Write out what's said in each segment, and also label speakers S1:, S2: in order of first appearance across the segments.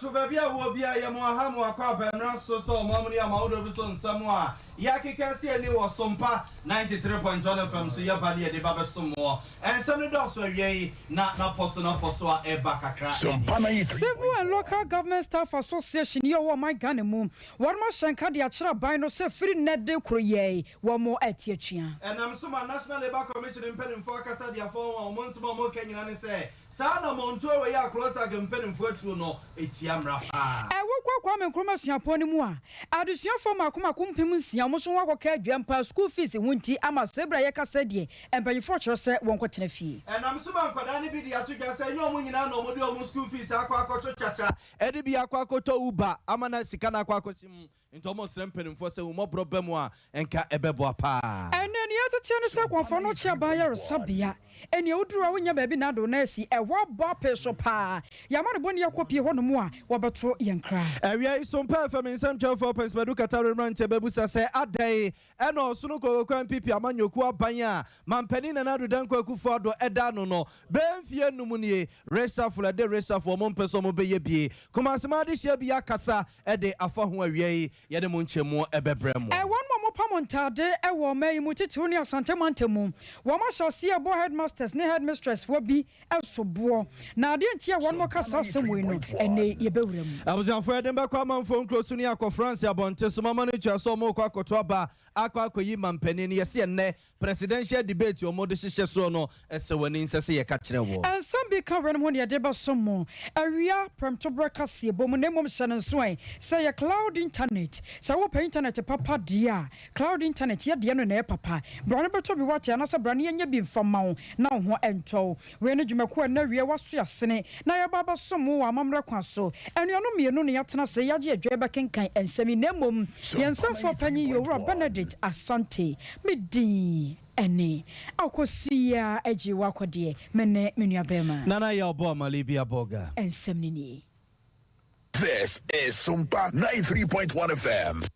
S1: To baby, I will be a Yamahamu, a carpet, and so Mommy, I'm out of son somewhere. Yaki can see a new Sompa 93.1 FM, so your body, the Baba some more. And some of those were yea, not person of Poswa, a back a
S2: Civil and local government staff association, you are my ganimu. One more Shankadia Chra by no say free net de Korea, one more at Yachia.
S1: And I'm some National Labour Commission in Penn and Focus at their phone, once more can you say, Sana Montoya, we are closer than Penn and Fortuno, it's Yamra.
S2: I woke up and Chromas Yaponimua. I do see for my Kumakumpimus, Yamoshua, Jumper, school fees in Winty, Ama Sebra Yaka said ye, and by fortune said one quarter fee. And I'm so Padani Bidia to say, no one in our no school fees, Aquacoto Chacha, Eddie Aquacoto Uba, Amana Sikana Quacosim, into almost Rempen for so more problemua and Ka Ebeboa Pa. And then the other tennis for no chair buyer or Sabia, and you draw when your baby Nado Nessie, a war bopper so pa. Yamana Bonia copy one more, Wabato Yan cry. Area is some perfume in some job for Pensmaduka Taran Tebebusa say a day, and also no go and pipi amanyo kwa banya, Mampenin and Adudanko Kufado Edano no, Benfia Numunie, Resa for a day resa for Monpesomo Baby, Comasmadi Shabia Casa, a day afahua ye, Yademunche more ebebremo. I want more pamontade, a woman Mutitunia Santa Montemu. Wama shall see a boy headmasters, ne headmistress will be also boy. Now didn't hear one more casa somewhere, and they yebelum. I was afraid them back one phone close to Niako France, Abonte, so my manager saw more Quacotoba, Aqua Yimam Penin, yes, and presidential debate your modest sono as a winning Sassia catching a war. And some become when you deba some more. Area from Tobracassi, Bomonemo Shannon Sway, say a cloud internet. So open internet, papa dear. Cloud internet, yet the other papa. Brother to be watching us a brandy and you be from Mount. Now, what and told. When you make one area was your sene. Now, Baba some more, Mamma Quasso. And you know me, no Yatana say, Yaji, Drabakin, and Seminamum. Yan some for penny, you are Benedict Asante. Midi. Eni akosia eji wakodie mene menuabema nana ya obo malibia boga ensemnini.
S3: This is Sompa 93.1 FM.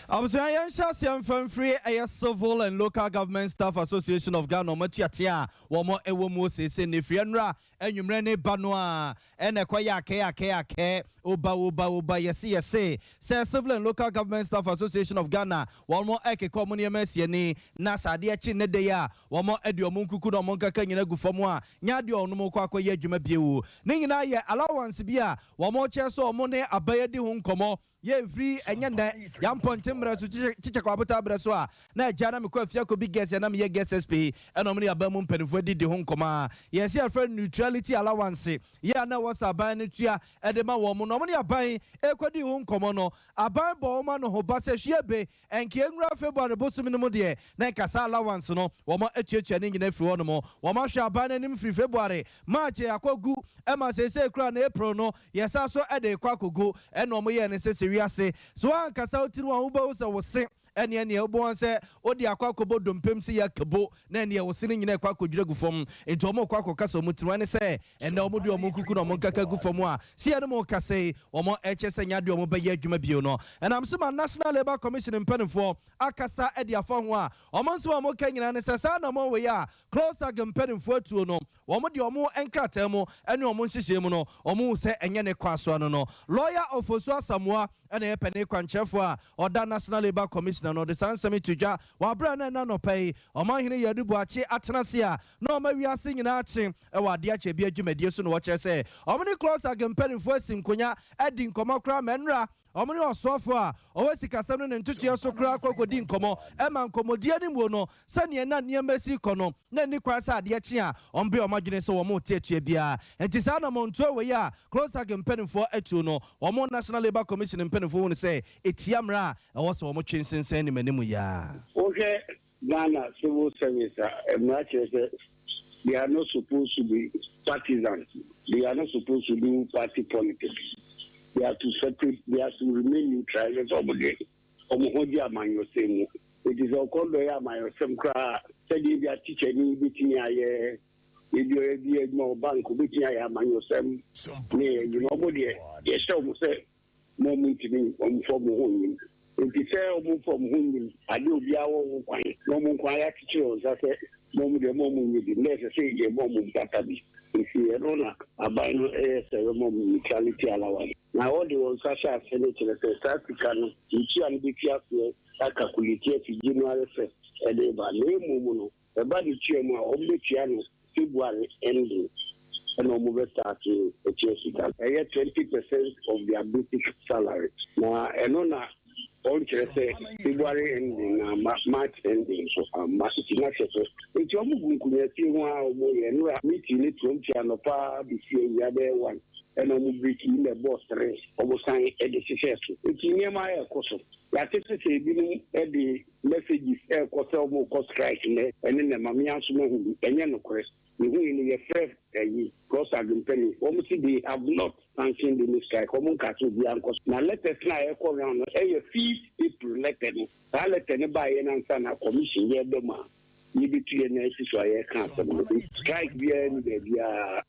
S1: I was saying, Shasian Free, a Civil and Local Government Staff Association of Ghana, Machiatia, one more Ewomo says in Ifrianra, and you rene Banoa, and a Kwaya Uba, yes, say Civil and Local Government Staff Association of Ghana, one more Eke Communia Messiani, Nasa, dear Chinedea, one more Edio Munkukuda Monka Kanyanagu Famua, Yadio no Mokwa Jumabu, Ningina, allowance beer, one more chess or money, a bayadi hunkomo. Ye free and yam pontimra to teach a quabata brasoa. Na jana me kwafia ko big guess and am ye guess SP and omni abamum penfo di home coma. Yes, your friend neutrality allowance. Ya na was a ban tia edema woman omni abai equadi home comono. A bar bowman no hobase shebe and kiengra February bosumino die. Na kasa allowance no woman church and in every one more. Wama sha ban him free February. March akogu Emma say crown April no. Yes, also at a quaco and no more necessary. So I can say to one who was saying any obo say odi akwakobo dompem si yakebo na ne was sitting in a kwakodwira gu fam enti omo kwakọ so mutwane say and omo de omo kuku na omo kaka gu fam a si ade mo ka say omo ehye nya de omo be ya adwuma bio no and am so National Labour Commission in Penifo akasa e de afa ho a omo so omo ka nyina ne say sa na omo we ya closer gam Penifo atuo no omo de omo enkrata mu ene omo nhihye mu no omo say enye ne kwaso no lawyer of Osu Asamoah ene e pene kwanchefo a oda National Labour Commission no the sansemi tuja wa bra na no pay omanhene yadubu ache atenase a no ma wiase nyina ache e wa de ache bi adwumadie so no wo che se omni close agempanifo asinkonya adi nkomakra menra omni osofo a owasikasam no ntutua so kra akokodi nkomo e ma nkomodie ni mu no sane na niamasi kono na ni kwasa ade ache a ombe omadwene se wo mo tietua bia enti sa na monto we ya close agempanifo atu no omo National Labour Commission mpanifo won say etiamra e wo se wo mo twensensen ni manimu ya
S4: okay Ghana civil service they are not supposed to be partisans. They are not supposed to do party politics. they have to separate, they have to remain neutral. It's almost Omohodia man you say. It is all called the my some cry. Said if your teacher need between if you're more bank between I am and yourself. You know what? Yes, so say moment to me from home. If you say from home, I do be our own quiet. No more quiet teachers. I say, Mom, the moment with the necessary, your mom will if you don't buy no ceremony neutrality allowance. Now, all the ones such as Senator South African, which are the careful, I calculate to January 1st, and they by name, about the chairman of the channel, February ending, and almost starting a Chelsea. I get 20% of their basic salary. Now, and on on February ending, March ending, so March is it's your movement. You see, one meeting it from Chianopa, this year, the other one, and I'm breaking the boss race, almost sign a decision. It's near my course. I think to say, the messages, air course, almost striking, and then the Mamian Sumo, and Yano Crest. We in the first cross penny. Almost they have not sanctioned the strike. Common cattle be uncles. Now let us fly around. A few people elected. I let anybody answer a commission. Yeah, Doma. You between a I can't strike the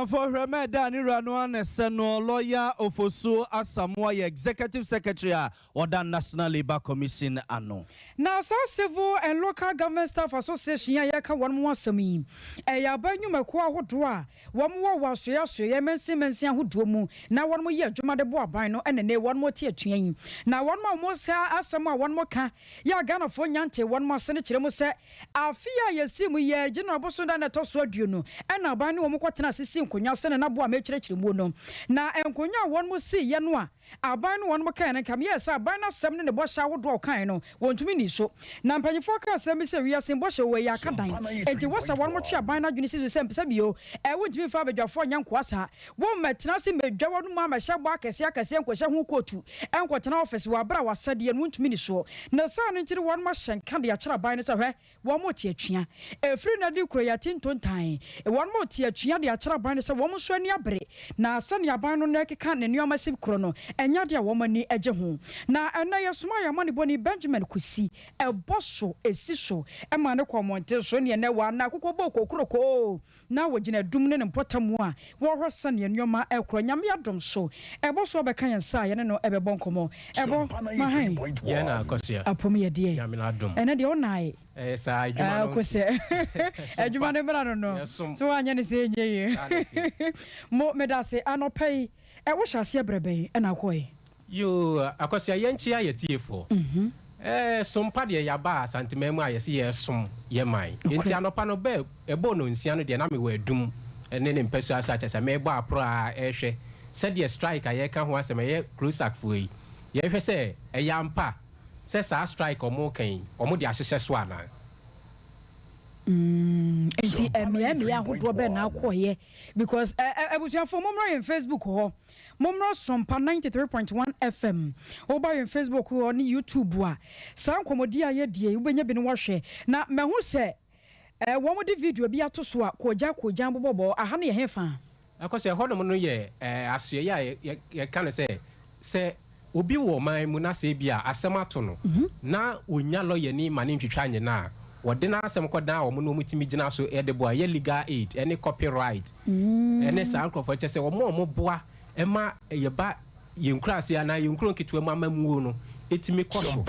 S1: for Ramada Niranuan Seno lawyer Ofosu Asamoah executive secretary or the National Labour Commission ano.
S2: Now civil and local government staff association yaka one more semi. Ya banyu makwa hodwa. One more was ya mensi who drumu. Now one more year Juma de boa bino and then one more tier chain. Now one more Asamoah one more can. Ya Ghana for Yante one more senator say. Afia yesimu ye General Bosunda na toswa duno. And now banu omukwa sisi nkonya sene na boa mechirechiri mu no na enkonya won mo si ye no a aban no won mo kan kam yes aban na sem ne ne bo sha wodo kan no wontumi ni so na mpanyefo ka sem se wi asem bo hye we ya kadan enti wo sa won mo twa aban na dwuni si sem pesa bio wontumi fa badwafo nyanko asa wo metena se medwa won ma ma hye bo akese nko hye ho kotu enko tena office wa bra wasade no wontumi ni so na sa no ntiri won mo hyen kan de ya kira aban ne se hwe wo mo tie atwea efiri na di kuro ya tintontan won mo tie atwea de Ban is a woman so near bre. Now, Sunny Abano Nekan and your massive chrono, and Yadia woman ni Ejehu. Now, and now your small money bonny Benjamin could see a bosso, a sisho, a man of Montelson, and no one now Boko Croko. Now, we're in a dooming and potamua, war her sonny and your ma el cronyamia drum so. A boss of a can sigh and no ever boncomo. Ever my hand.
S5: Yana, Cosia,
S2: a pomia dear, and at your night.
S5: Yes, I do.
S2: You don't know. So I say, Mo medase anopay e wo hyase brebe e na koy
S5: you akosia yenchia yetiefo sompa de yaba santimemu ayese yesom yemai enti anopa no be ebo no nsia no de na me wadum ene ne mpesu asa chese me bo apro a ehwe se de strike ayeka ho asem ye cruisak foi ye hwe se eyampa se sa strike omo kan omo de ahyehye so ana
S2: enti emi ahodo be na akoye because ebusuafo momro in Facebook ho momro Sompa 93.1 FM oba in Facebook ho ni YouTube a san komodi aye die ubenya bi ne wohwe na mehu se wo mo de video bi ato so a koja bobobo aha ne ye hefa
S5: akose hodom no ye asoye ya ye kan se obi wo man mu na se bi a asem ato no na onya lawyer ni mane ntwitwa nye na wode na asem kodan wo no mutimi gina so e de boa ye legal aid any copyright ene sa ankrofo che se wo mo boa e ma ye ba ye nkrase ana ye nkron kitu ma mamu no etimi koso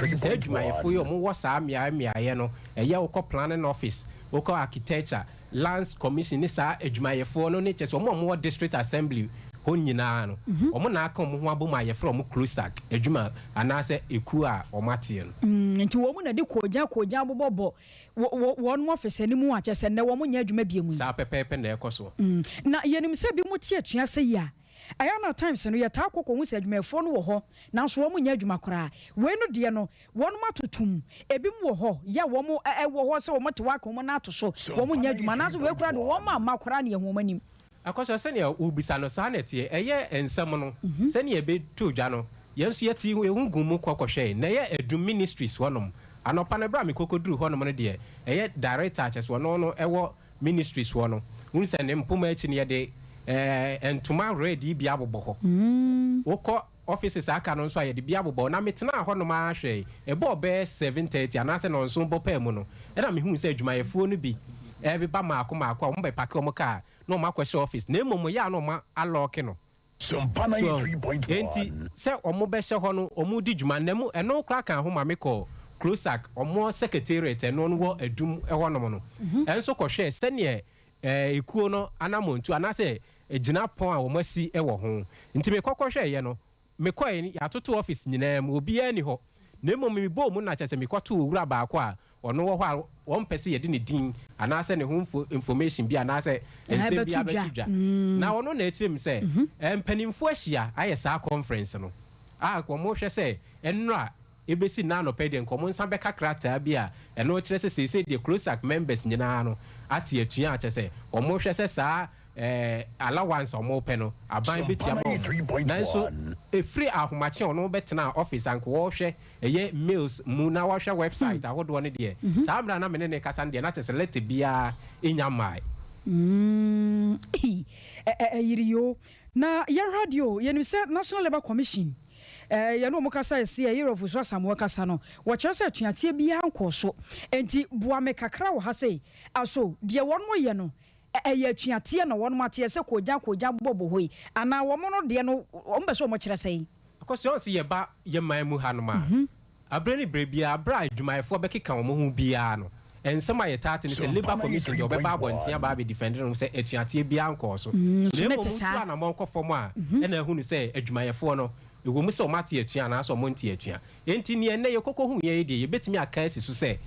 S5: se adwuma ye fo yo mo wo sa mia ye no e ye wo planning office wo architecture lands commission ni sa adwuma ye fo no ne che se mo district assembly ho nyina no omo na aka omo ho aboma ye from cruisak adwuma anase eku a omatie no
S2: nti wo mu na de koja bobobo won mo fese ni mu a chese ne wo mu nya adwuma biemu
S5: sa pepepe na ekoso
S2: na yenim se bi mu tie atwea se ya ayana times no yeta akoko hu se adwumafo no wo ho na so wo mu nya adwuma kora we no de no won matotum ebi mu wo ho ya wo mu wo ho se wo mate wa ko na ato so wo mu nya adwuma na so we kora de wo ma makora ne ho manim
S5: akosha senia ubisa no sa netie eye ensem no senia be to dwa no yenso yeti ehungumu kokohwe na ye edum ministries wonom anopa na bra me kokoduru honom no de eye director chess wono no ewo ministries wono unse ne mpoma echi ne ye de entuma ready bi abobo wokɔ offices aka no nso ayɛ de bi abobo na metena hɔ no ma ahwɛ ebo be 7:30 anase no nso bo pa mu no ɛna mehu sɛ adwumayɛfoɔ no bi ɛbi ba maako a ɔmo bɛ pake ɔmo kaa na ɔmo akɔhyɛ office na mmom yɛ a na ɔmo alɔke no
S3: Sompa 93.1.
S5: enti sɛ ɔmo bɛhyɛ hɔ no ɔmo di dwuma na mu ɛno kora kan ho ma me kɔ closac ɔmo secretariat ɛno no wɔ adum ɛhɔ nom no ɛnso kɔhwɛ sɛneɛ ekuo no anamontu anase gyina pɔn a wɔn asi wɔ ho nti me kɔkɔhwɛ yɛ no me kɔɛ yɛatoto office nyinaa mu obiara ni hɔ na mmom me bɔ mu na kyerɛ sɛ me kɔto owura baako a ɔno wɔ hɔ a wɔn pɛ sɛ yɛde ne din anaasɛ ne ho information bi anaasɛ nsɛm bi abɛto dwa na ɔno na akyerɛ mu sɛ mpanimfoɔ ahyia ayɛ saa conference no a wɔn hwɛ sɛ ɛnora ebesi na anɔpɛ deɛ nkɔmɔ nsa bɛka krataa bi a ɛno kyerɛ sɛ sese deɛ closac members nyinaa no ate atua akyɛ sɛ wɔn hwɛ sɛ saa allowance ɔmo pɛ no aban betua mo nanso efiri ahomakye ɔno bɛtena office anko wɔhwɛ ɛyɛ mails mu na wɔhwɛ website ahodoɔ no deɛ saa mra na mene ne kasa deɛ na kyɛ sɛ letter bia enya mai
S2: yiriyo na yɛ radio yɛnim sɛ National Labour Commission yɛno mo kasa ɛsi year of so asamoa kasa no wɔkyerɛ sɛ atuateɛ bia nkɔ so enti boa me kakra wɔ ha sɛ aso deɛ wɔn mo yɛ no ɛyɛ atuateɛ na wɔn mateɛ sɛ kogya bɔbɔ hɔ yi ana wɔn no deɛ no wɔn bɛ so wɔn kyerɛ sɛ
S5: akɔsɛ ɔsi yɛba yɛman mu ha no ma abrɛ ne brɛ bia abrɛ adwumayɛfoɔ bɛkeka wɔn ho bia no ensɛm a yɛtaate ne sɛ Labour Commission deɛ ɔbɛba abɔnten aba abɛ defend no sɛ atuateɛ bia nkɔ so na mmom tu ana mɔnkɔ fam a ɛna ɛhu no sɛ adwumayɛfoɔ no ɛwɔ mu sɛ ɔmo ate atua anaasɛ ɔmo nte atua enti ne ɛnɛ yɛkɔkɔ hu yɛ deɛ yɛbɛtumi aka asi so sɛ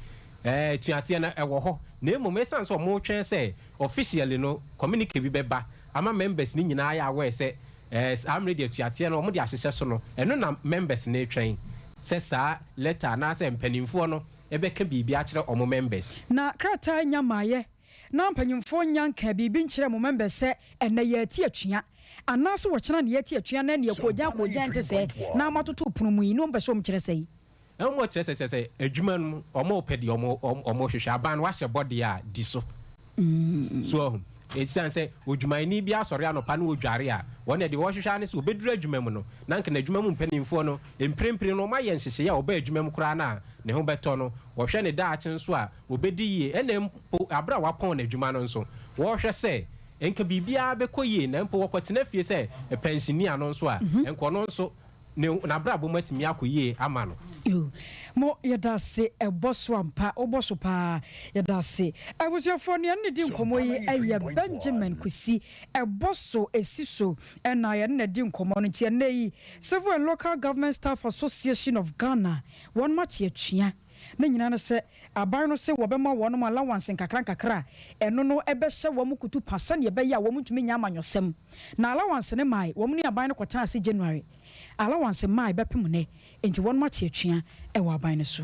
S5: atuateɛ no ɛwɔ hɔ na mmom ɛsiane sɛ ɔmo twɛn sɛ officially no communique bi bɛba ama members ne nyinaa yɛ aware sɛ amre deɛ atuateɛ no ɔmo de ahyehyɛ so no ɛno na members ne twɛn sɛ saa letter anaasɛ mpanimfoɔ no ɛbɛka biribi akyerɛ ɔmo members
S2: na krataa nya maayɛ na mpanimfoɔ nya nka biribi nkyerɛ mo members sɛ ɛnɛ yɛati atua anaasɛ wɔkyena ne yɛati atua na ne yɛkɔgya nte sɛ na amatoto pono mu yi no mpɛ sɛ ɔmo kyerɛ sɛ yi
S5: ɛmo kyerɛ sɛ adwuma no ɔmo pɛ deɛ ɔmo hwehwɛ aban no wahyɛ bɔde a di so so ɛsiane sɛ odwumayɛni bi asɔre anɔpa no wɔdware a wɔne deɛ wɔhwehwɛ ne sɛ wɔbɛduru adwuma mu no na nka na adwuma mu mpanimfoɔ no mprempren no ɔmayɛ nhyehyɛeɛ a ɔba adwuma mu koraa no a ne ho bɛtɔ no wɔhwɛ ne daakye nso a wɔbɛdi yie ɛna mpo aberɛ a wɔapɔn n'adwuma no nso wɔhwɛ sɛ nka biribiara bɛkɔ yie na mpo wɔkɔtena fie sɛ pensinia no nso a nkɔ no nso n'aberɛ a bɔmu atumi akɔ yie ama no
S2: mo yɛda se ɛbɔ so ampa wobɔ so paa yɛda se abusuafoɔ no yɛne ne di nkɔmmɔ yi ɛyɛ Benjamin Kwesi ɛbɔ so ɛsi so ɛna yɛne ne di nkɔmmɔ no nti ɛnɛ yi Civil and Local Government Staff Association of Ghana wɔn mate atua na nyina no sɛ aban no sɛ wɔbɛma wɔn allowance nkakra ɛno no ɛbɛhyɛ wɔn kutu pasa ne ɛbɛyɛ a wɔn ntumi nya amanyɔsɛm na allowance ne mai wɔn ne aban no kɔtena ase January allowance mai bɛpem ne enti wɔn mate atua ɛwɔ aban no so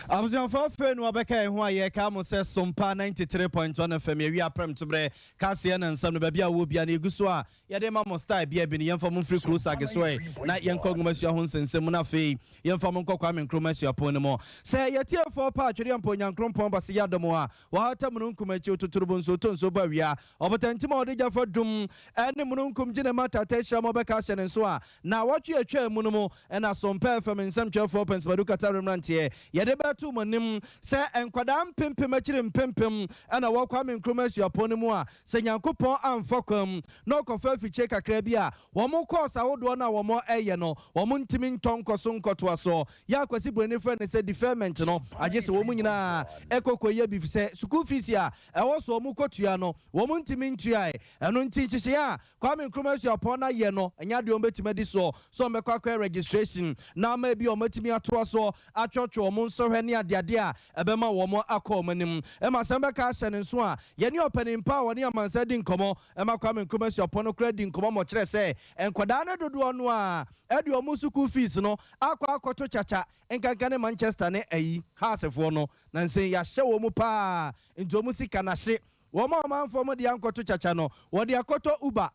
S1: abusuafoɔ afei no wɔbɛka ho a yɛka mo sɛ Sompa 93.1 FM yɛwi aprɛm to berɛ kaseɛ no nsɛm no baabi a wɔ bia no ɛgu so a yɛde ma mo style bia bi ne yɛmfa mo mfiri closac so na yɛnkɔ ngomasua ho nsɛnsɛm mu no afei yɛmfa mo nkɔ Kwame Nkrumah asuapɔn no mu sɛ yɛtiefoɔ pa atwere mpo Nyankrompɔn base yɛ adom a wɔhata mu no nkumakyi totorobɔ nso to nso ba wia ɔbotantim a wɔde gyafa dum ɛne mu no nkum gye ne matata hyira ma ɔbɛka hyɛ ne nso a na wɔtwe atwa mu no mu ɛna Sompa FM nsɛmtwerɛfoɔ pɛnsibadu kata remranteɛ yɛde bɛto mu nim sɛ nkwadaa mpempem akyire mpempem ɛna wɔ Kwame Nkrumah asuapɔn no mu a sɛ Nyankopɔn amfa kwam na ɔkɔfa afikyire kakra bi a wɔn kɔɔsa ahodoɔ no a wɔn ɛyɛ no wɔn ntumi ntɔ nkɔ so nkɔtoa so yɛ akwasi buroni frɛ ne sɛ deferment no agye sɛ wɔn nyinaa ɛkɔkɔyɛ bi sɛ school fees a ɛwɔ so wɔn kɔtua no wɔn ntumi ntua ɛno nti nhyehyɛ a Kwame Nkrumah asuapɔn no ayɛ no ɛnya deɛ wɔn bɛtumi adi so wɔn bɛkɔ akɔ registration na ama bi wɔn atumi atoa so atwɔtwɔ wɔn nsɔhwɛ ne adeade a ɛbɛma wɔn akɔ wɔn anim ɛma sɛm bɛka ahyɛ ne nso a yɛne ɔpanimpa a wɔne amansa di nkɔmɔ ɛma Kwame Nkrumah asuapɔn no kora di nkɔmɔ mɔ kyerɛ sɛ nkwadaa no dodoɔ no a ɛde wɔn school fees no akɔto kyakya nkanka ne Manchester ne ayi haasefoɔ no na nsɛn yɛahyɛ wɔn mu paa nti wɔn sika n'ahye wɔn a ɔmanfoɔ mo de ankɔto kyakya no wɔde akɔtɔ Uber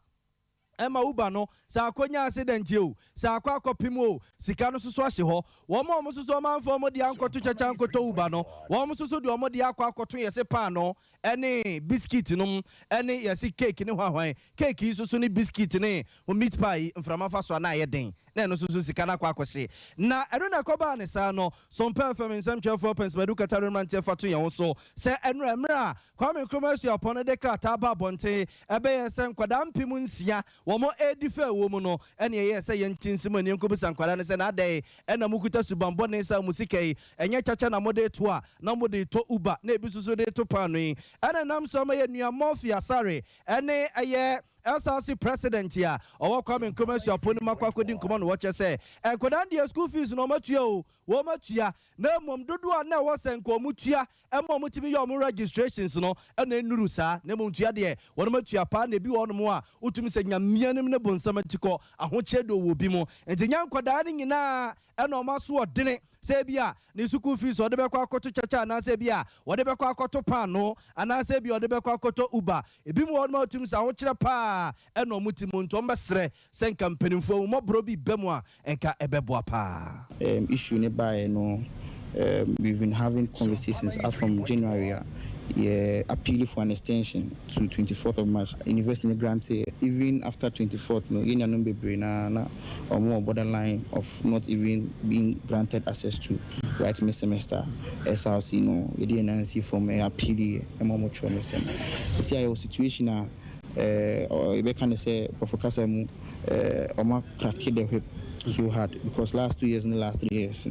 S1: Emma Ubano, Sakonya accident you, Sakwa Pimo, Sikano Swashiho, one more Musuman for Modi Uncle to Chachanko to Ubano, one Musu do Modi Aqua Cotton Sepano, any biscuit no, any yasi cake in Hawaii, cake is so biscuit in a meat pie from Afaswana Yadin, then Susikana Quacosi. Na Eruna Cobane Sano, some perfume in some 12 pence, Maduka Tarimante Fatu also, say Enra, Kwame Commercial upon a decrataba bonte, Abe Sam Quadam Pimunsia, one more edifer woman, and yes, a yentin Simon Kubus and Quadanes and a day, and a Mukuta Subambonesa Musike, and yet Chachana Mode Tua, Namode to Uba, Nebusu de Topani, and a nam summer near Morphia, sorry, and a year. SRC president here, or coming commercial Ponima couldn't come on watch say, and Kodandia school fees no matio, Womatia, no mum do now was and Komutia, and Momutimi registrations no, and then Nurusa, Nemuntia de, one matia pan, be on more, Utum saying a mianim nebon samatiko, and what shadow will be more, and the young Kodading in a and Omasu dinner. Sebia, ni school fees or the Bekwa to Chacha, and Sebia, whatever Kwakoto Pano, and I Sebia or the Bekwa Uba, a bit more motives, I watch pa, and no Mutimun Tombasre, send campaign for more broby Bemoa and Ka Ebeboapa.
S6: Issue nearby, no, we've been having conversations out from January. Yeah, appeal for an extension to 24th of March. University granted even after 24th, no, in a number or more borderline of not even being granted access to writing semester. SRC, no, you didn't see from a appeal, a more mature semester. See, our situation, or you can say, Professor Oma cracked the whip so hard because last 2 years and the last 3 years,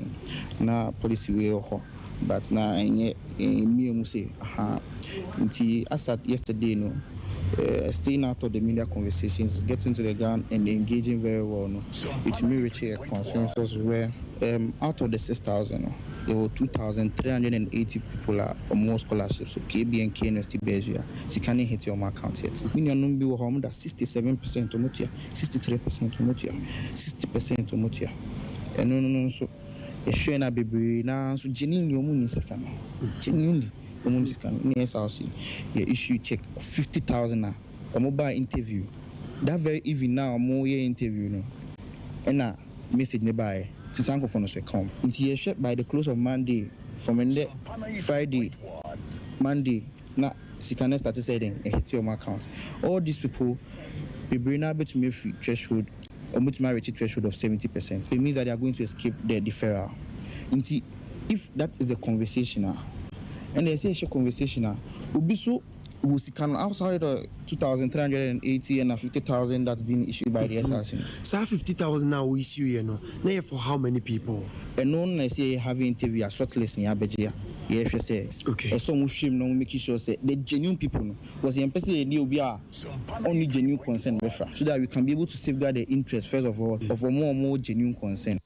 S6: now policy way. But now me say as at yesterday no staying out of the media conversations, getting to the ground and engaging very well no, it may reach a consensus where out of the 6,000 there were 2,380 people are more scholarships, so KB and KNST Beja so can hit your account yet. Many number of home that 67% to Mutia, 63% to Mutia, 60% to Mutia, and no so Shena baby now so genuinely omunisika genuinely omunisika yes I'll see the issue check 50,000 na a mobile interview that very even now more interview no and na message nearby to sanko for no come into your shop by the close of Monday from in there Friday Monday na sikane started saying hit your account all these people they bring out to me free threshold a multi-marriage threshold of 70%. So it means that they are going to escape their deferral. If that is a conversation, and they say a conversation, Ubisu can outside 2,380 and 50,000 that's been issued by the SRC.
S7: So 50,000 now we issue, you know. Now for how many people?
S6: And none I say having interview a shortlist near Begia. Yes, you say.
S7: Okay.
S6: And some shame no making sure say the genuine people no. Because the MPC will be only genuine concern so that we can be able to safeguard the interest first of all of a more and more genuine concern.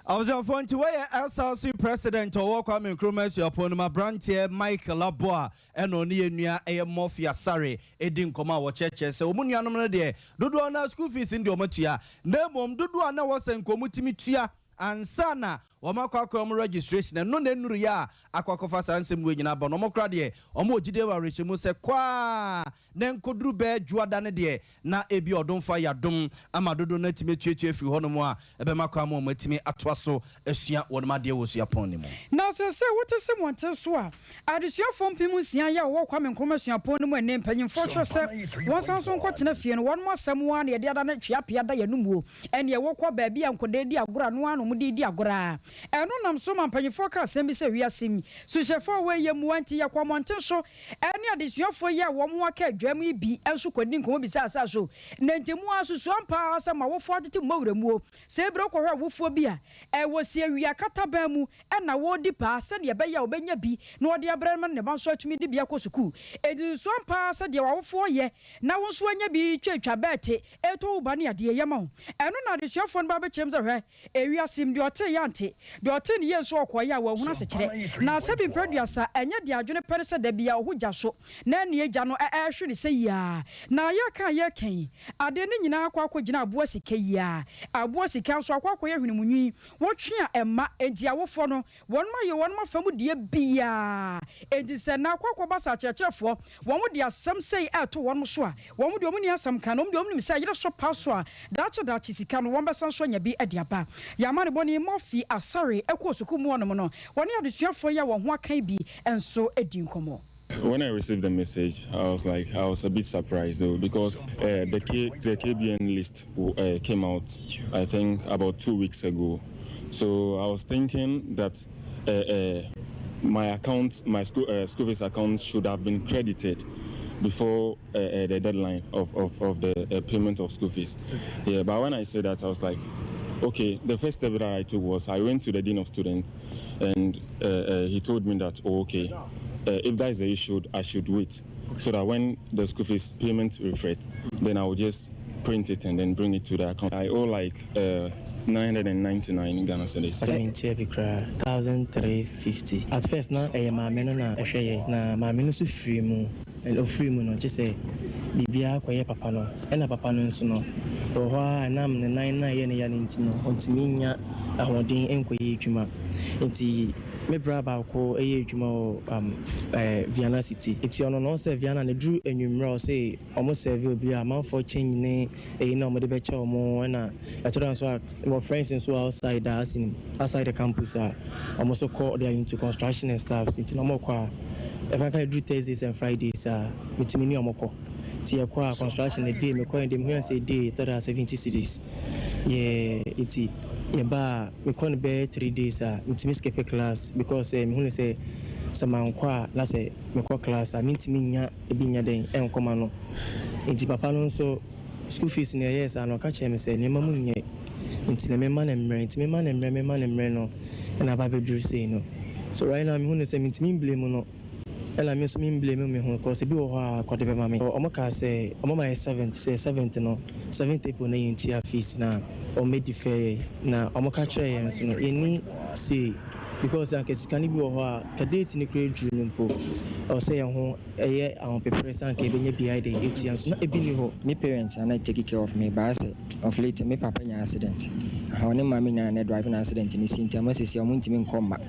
S1: I was on phone to where SRC president or Kwame Nkrumah upon my brand here, Mike Laboa, and Onia a Morphia Sari, Edin Koma or churches. So Munianum de Duduana school fees in the Omatia. Nemom Duduana was and Komutimitia and Sana. Wamakwa registration and no nenuria akwakofa sanse mwenyina ba no mokrade omo gidewa rechimu se kwa nen kodru be juadane de na ebi odon fa yadom amadodo na time tuetue fi hono mu a ebe makwa mo matime atoaso asua wonma de wo sua pon ne mu
S2: na se wote se monte so a adesua fom pimu sia ya wo kwa menkroma sua pon ne mu ene mpanyimfo cho se won sanso nkotena fie no won mo asem wa na ye de ada na twia pia da yanumu ene ye wo kwa ba bia nkode di agora no anu mu di agora eno nam so mampanyifo ka asem bi se wiasem so chefo we ye mu anti ya kwamonte so ene adesuafo ye wo mo aka adwam bi enso kwadi nkomo bi sa so na ntemu asusu ampa asa ma wo fo atete mawuramu se bro kwo hwa wo fo bi a wo se wia kata ba mu na wo di pa se ne be ya obenya bi na wo de abrama ne ban so atumi di bia ko suku edi so ampa se de wo fo ye na wo so anya bi twatwa bete eto wo ba ne ade ye ma ho eno na adesuafo no ba be chem ze hwe wiasem de ote yante de oten ye nso okoya wa huna se kire na sebi producer enye de adwene pere se da bia ho gya so na ne agya no ehwe ne se ya na ya kan ye kan ade ne nyina akwa gina aboa sika ya aboa sika nso akwa ye hwene munwi wotwe a emma enti awofo no won ma ye won ma famu de bia enti se na akwa basa kyerkyerefo won de asem sei ato won so a won de omni asem kan won de omni se yere so paso a dachi sika no won besan so nya bi adiaba ya ma ne boni mofi asare ekosuku mu wonom no won adesuafo ya won ho akan bi enso edi nkomo.
S8: When I received the message, I was a bit surprised though, because the KBN list came out, I think, about 2 weeks ago. So I was thinking that my account, my school fees account, should have been credited before the deadline of the payment of school fees. Yeah, but when I said that, I was like, okay. The first step that I took was I went to the dean of students, and he told me that, oh, okay. If that is the issue, I should wait, so that when the school fees payment reflect, then I will just print it and then bring it to the account. I owe like 999 Ghana cedis.
S6: 1,350. At first, na my men na my men so free mu and free mu no just say bibia kwaye papa no na papa no nso no oho a nam ne 99 ye ne ya ntino ontimi nya ahoden enkoye adwuma nti me braba ko eye adwuma Viana City eti ono no se Viana ne dru enwumra o se omo serve obi a man for change ne na omo de be che omo na etoran so our friends nso outside the campus omo so call they are into construction and stuff nti no mo kwa if I can do Thursdays and Fridays mitimi ni omo ko ti e kwa construction a day me ko dem here say day 70 cities yeah iti ba me kon be 3 days mitimi skip class because me hu say sama nkwa na say me ko class mitimi nya ebi nya den enkoma no enti papa no so school fees ne yes ano ka che me say ne mamu nye enti na me ma na mre no na ba be duru say no so right now me hu say mitimi blame no ela me so me blame me ho cause bi wo ha kwade be ma me o mo ka say o mo my 70 no 70 people na yin tia fees na o me defer na o mo ka kire yen so no eni say because an kesikani bi wo ha ka date ni kire dru ni mpo o say yen ho eye awon prepare san ka be nya bi ide etian so na ebi ni ho
S9: me parents are not taking care of me but of late me papa nya accident ha oni mama nya na driving accident ni sinta mo sisi o muntimi nkomma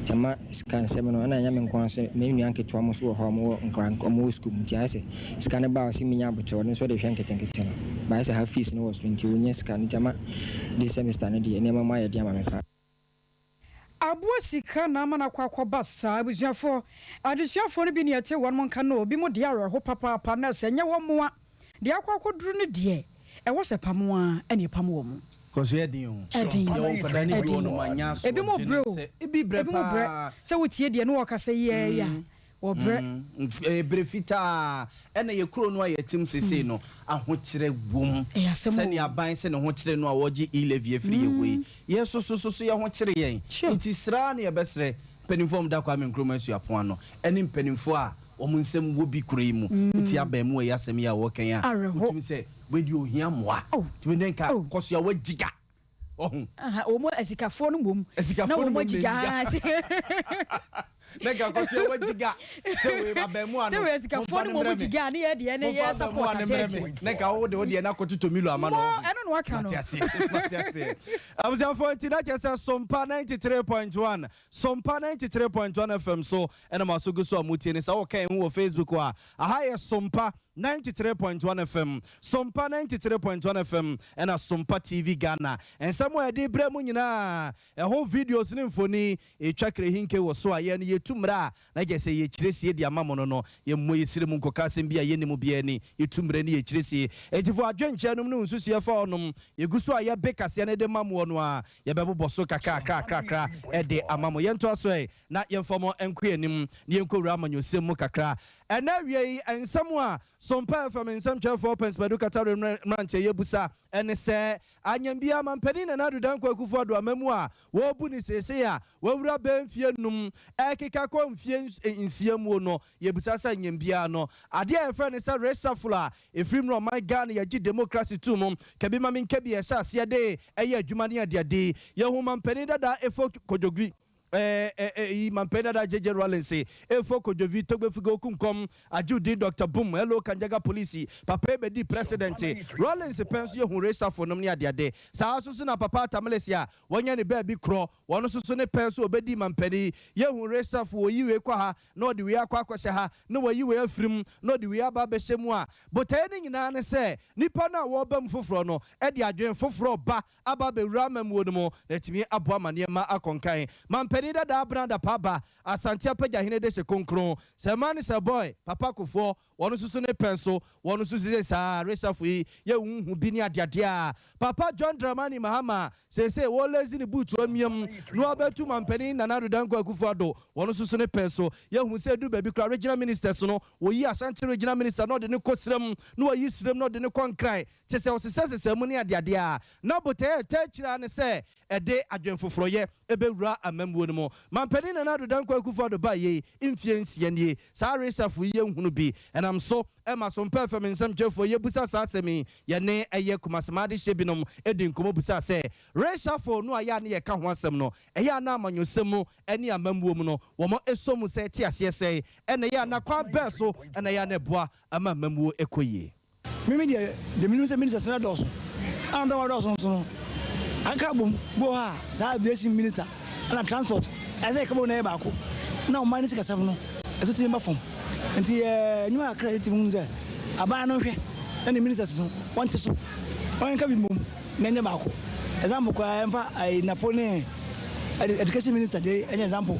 S9: tama scan semino na nya me nkwanso me nua nketo mo so wo ha mo nkran mo school nti ase scan ba o si minya abocho no so de hwe nketenkete no ba ase ha fees no was 20 wonya scan tama this semester no de ne mama ya de ama me fa
S2: aboa sika na mana kwakwa basa abusuafo adusuafo no bi ne yete won monka no obi mo de awerho papa na senya wo moa de akwakwa duru no de e wo sepamoa ene pamo mu
S1: cause edin o
S2: edin ebi mo bro
S1: ebi bre pa
S2: se wotie de no wo kase ye ya wo bre
S1: brefita ena ye kro no ayetim sese no ahokyere wom se ne aban se ne hokyere no a wogi 11 afiri yewe ye so ye hokyere yen nti sra ne ye besre penifom da kwa menkroma su apon ano ene penifo a omunsem wo bi kro yi mu nti abamu ya asem ya wo kan ya utumi se wedi ohia moa tumi nenka koso ya wagiga
S2: omo esikafo no mom na omo giga
S1: nega koso ya wagiga se we abamu ano
S2: se we esikafo no mom giga ne ye de ne ye support attention
S1: nega wo de na kotuto milo ama no
S2: eno no waka no
S1: matiase abuja 40 na chese Sompa 93.1 Sompa 93.1 FM so ena maso so amutie ne sa wo kan wo Facebook wa aha ye Sompa 93.1 FM Sompa 93.1 FM ena Sompa TV Ghana ensamo ede bremu nyina ho videos ne mfoni etwakre hinke wo so aye no yetumra na gese ye kiresie dia mamono no ye moyesire mu nkokasem bia ye nimu bia ni yetumre ne ye kiresie etifo adwenche num ne nsusu ye fa onum yeguso aye bekase ne de mamo no a ye bebobɔ so kakra ede amamo ye nto so na ye mfomo enko anim ne ye nkowura amanyosem mu kakra ena wie ensamo a Sompa FM nsam 12 pence bedu katare mranche yebusa ene se anyambia mampani na nadu dan kwa kufu ado amamu a wo bu ni sese a wawura benfie num ekeka kwa mfie nsiamu no yebusasa anyambia no ade a efre ne se reshuffle a efrim no my Ghana ya gi democracy tu mum kebi ma minke bi esa ase de eye adwuma ne ade ade ye hu mampani dada efo kodogwi mampena da jeje Rollins efo kojovi togbe figo kunkom ajudi Dr. Boom hello kanjaga police papa be di president Rollins penso ye hu race for nom ne ade saa so na papa tamalesia wonya ne ba bi kro wono so ne penso obedi mampani ye hu race for yiwe kwa ha no de we akwa kwahye ha no wa yiwe afrim no de we aba be hyemu a botae ne nyina ne se nipa na wo ba mfoforo no e de adwen foforo ba aba be wura mamuo no mo na timi aboa manema akonkan mampani da branda paba asante apaja hine de se konkron se man se boy papa kofo wono susu ne penso wono susu sa resafu ye hu bi ni ade a papa John Dramani Mahama se wo lazy ni butu amiem no abetu mampani na nadu danko akufo ado wono susu ne penso ye hu se du baby kra regional ministers no wo yi asante regional minister no de ne kosrem no wo yi srem no de ne konkran se se mu ni ade a na bote chira ne se ede adwen foforo ye ebewura amamuo no mo mampani na nadu danko akufo ado ba ye infie nsie nie sa resafu ye hunu bi enam so ema Sompa FM nsem twefo ye busa sa asemi ye ne eye kumasemade hyebinom edi nkomo busa se reshuffle no aya ne ye ka ho asem no eya na amanyosem eni amamuo mu no wo mo esomu se ti ase se ene ya na kwa beso ene ya ne boa ama amamuo ekoyie
S10: mimi de minister senators and our dose so anka bom go ha sa aviation minister and transport ase ka bo na e ba ko na o man sika sam no eso ti mba fom nti nyuma akra ti mu ze aba no hwe na the ministers no want so on ka bi mum na nya ba ko example kwa emfa ai napone education minister dey any example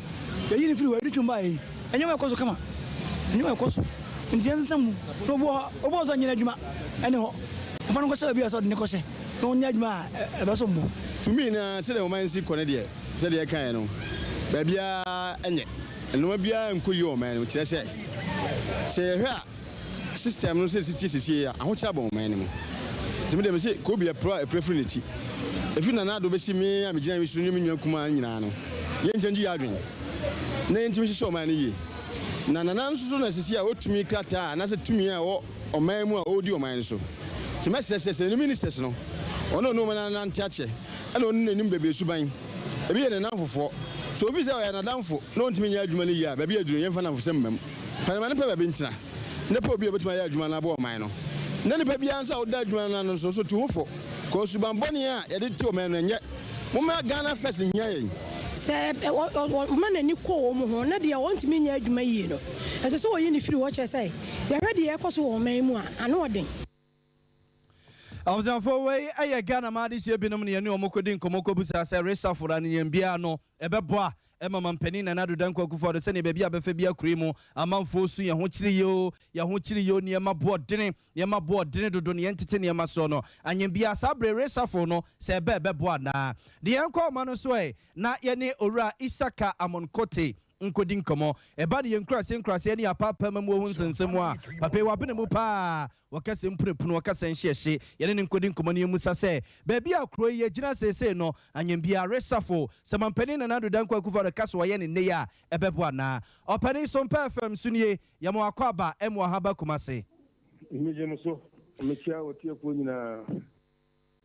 S10: the yin free we do ba yi enya ko so kama enya ko so nti ensam no bo so nyina adwuma ene ho mfa no ko se bi aso de ne ko se no nya adwuma e ba so mbo
S7: to me na se de o man si kone de se de kan no ba bia enye no bia nkoyi o man no kire se hwe a system no se sisi a ho kira bon man no timi de me se ko bia preference efi na na do be si me amegina mi sunu mi nwa kuma nyina no ye njanji ya adwen na ntimi hye o man no yi na nso na sisi a otumi krata na se tumi a o man mu a odi o man so timi se ni ministers no ono no man na ntiache ana onu nanim bebe suban ebi ye na nanfofo so obi se o ya na danfo no ntimi nya adwuma no yi a bebe adwuma ye mfa na fo mam panama ne pa bebe ntina ne pa obi obetuma ya adwuma na bo o man no na ne pa bia nso a oda adwuma na so tu hofo ko suban boni a ye de ti o man no nye mo ma Ghana first nya ye
S11: se man ni ko mo ho na de want me nya adwuma yi no ese so oyi ni firi wo kire sai ya hwede ye koso wo man mu a ano oden
S1: Amzafo we aye Ghana ma de hyebinom ne ne omokodi nkomoko busa se resafura ne yambia no ebeboa ema mampani na nadu danko akufo de se ne bebia befa bia kurimu amanfo su ye ho kiri yo ne ma bo dene dodo ne yentete ne ma so no anyambia sabre resafo no se beboa na de yanko ma no so na ye ne owura Isaka Amonkote nkodi nkomo eba de yenkrase ne apapa mamu hu nsensemu a papa wa bene mu pa wakase mpunepunu wakase nhyehye yene ne nkodi nkomo ne musa se baabi akro ye gina sese no anyambia resafo samampani na nadu danko akufa de kaso ye ne ne ya ebebo na opani Sompa FM sunie yamo akwaba emu haba kumase
S12: imejeno so mekia otie ko nyina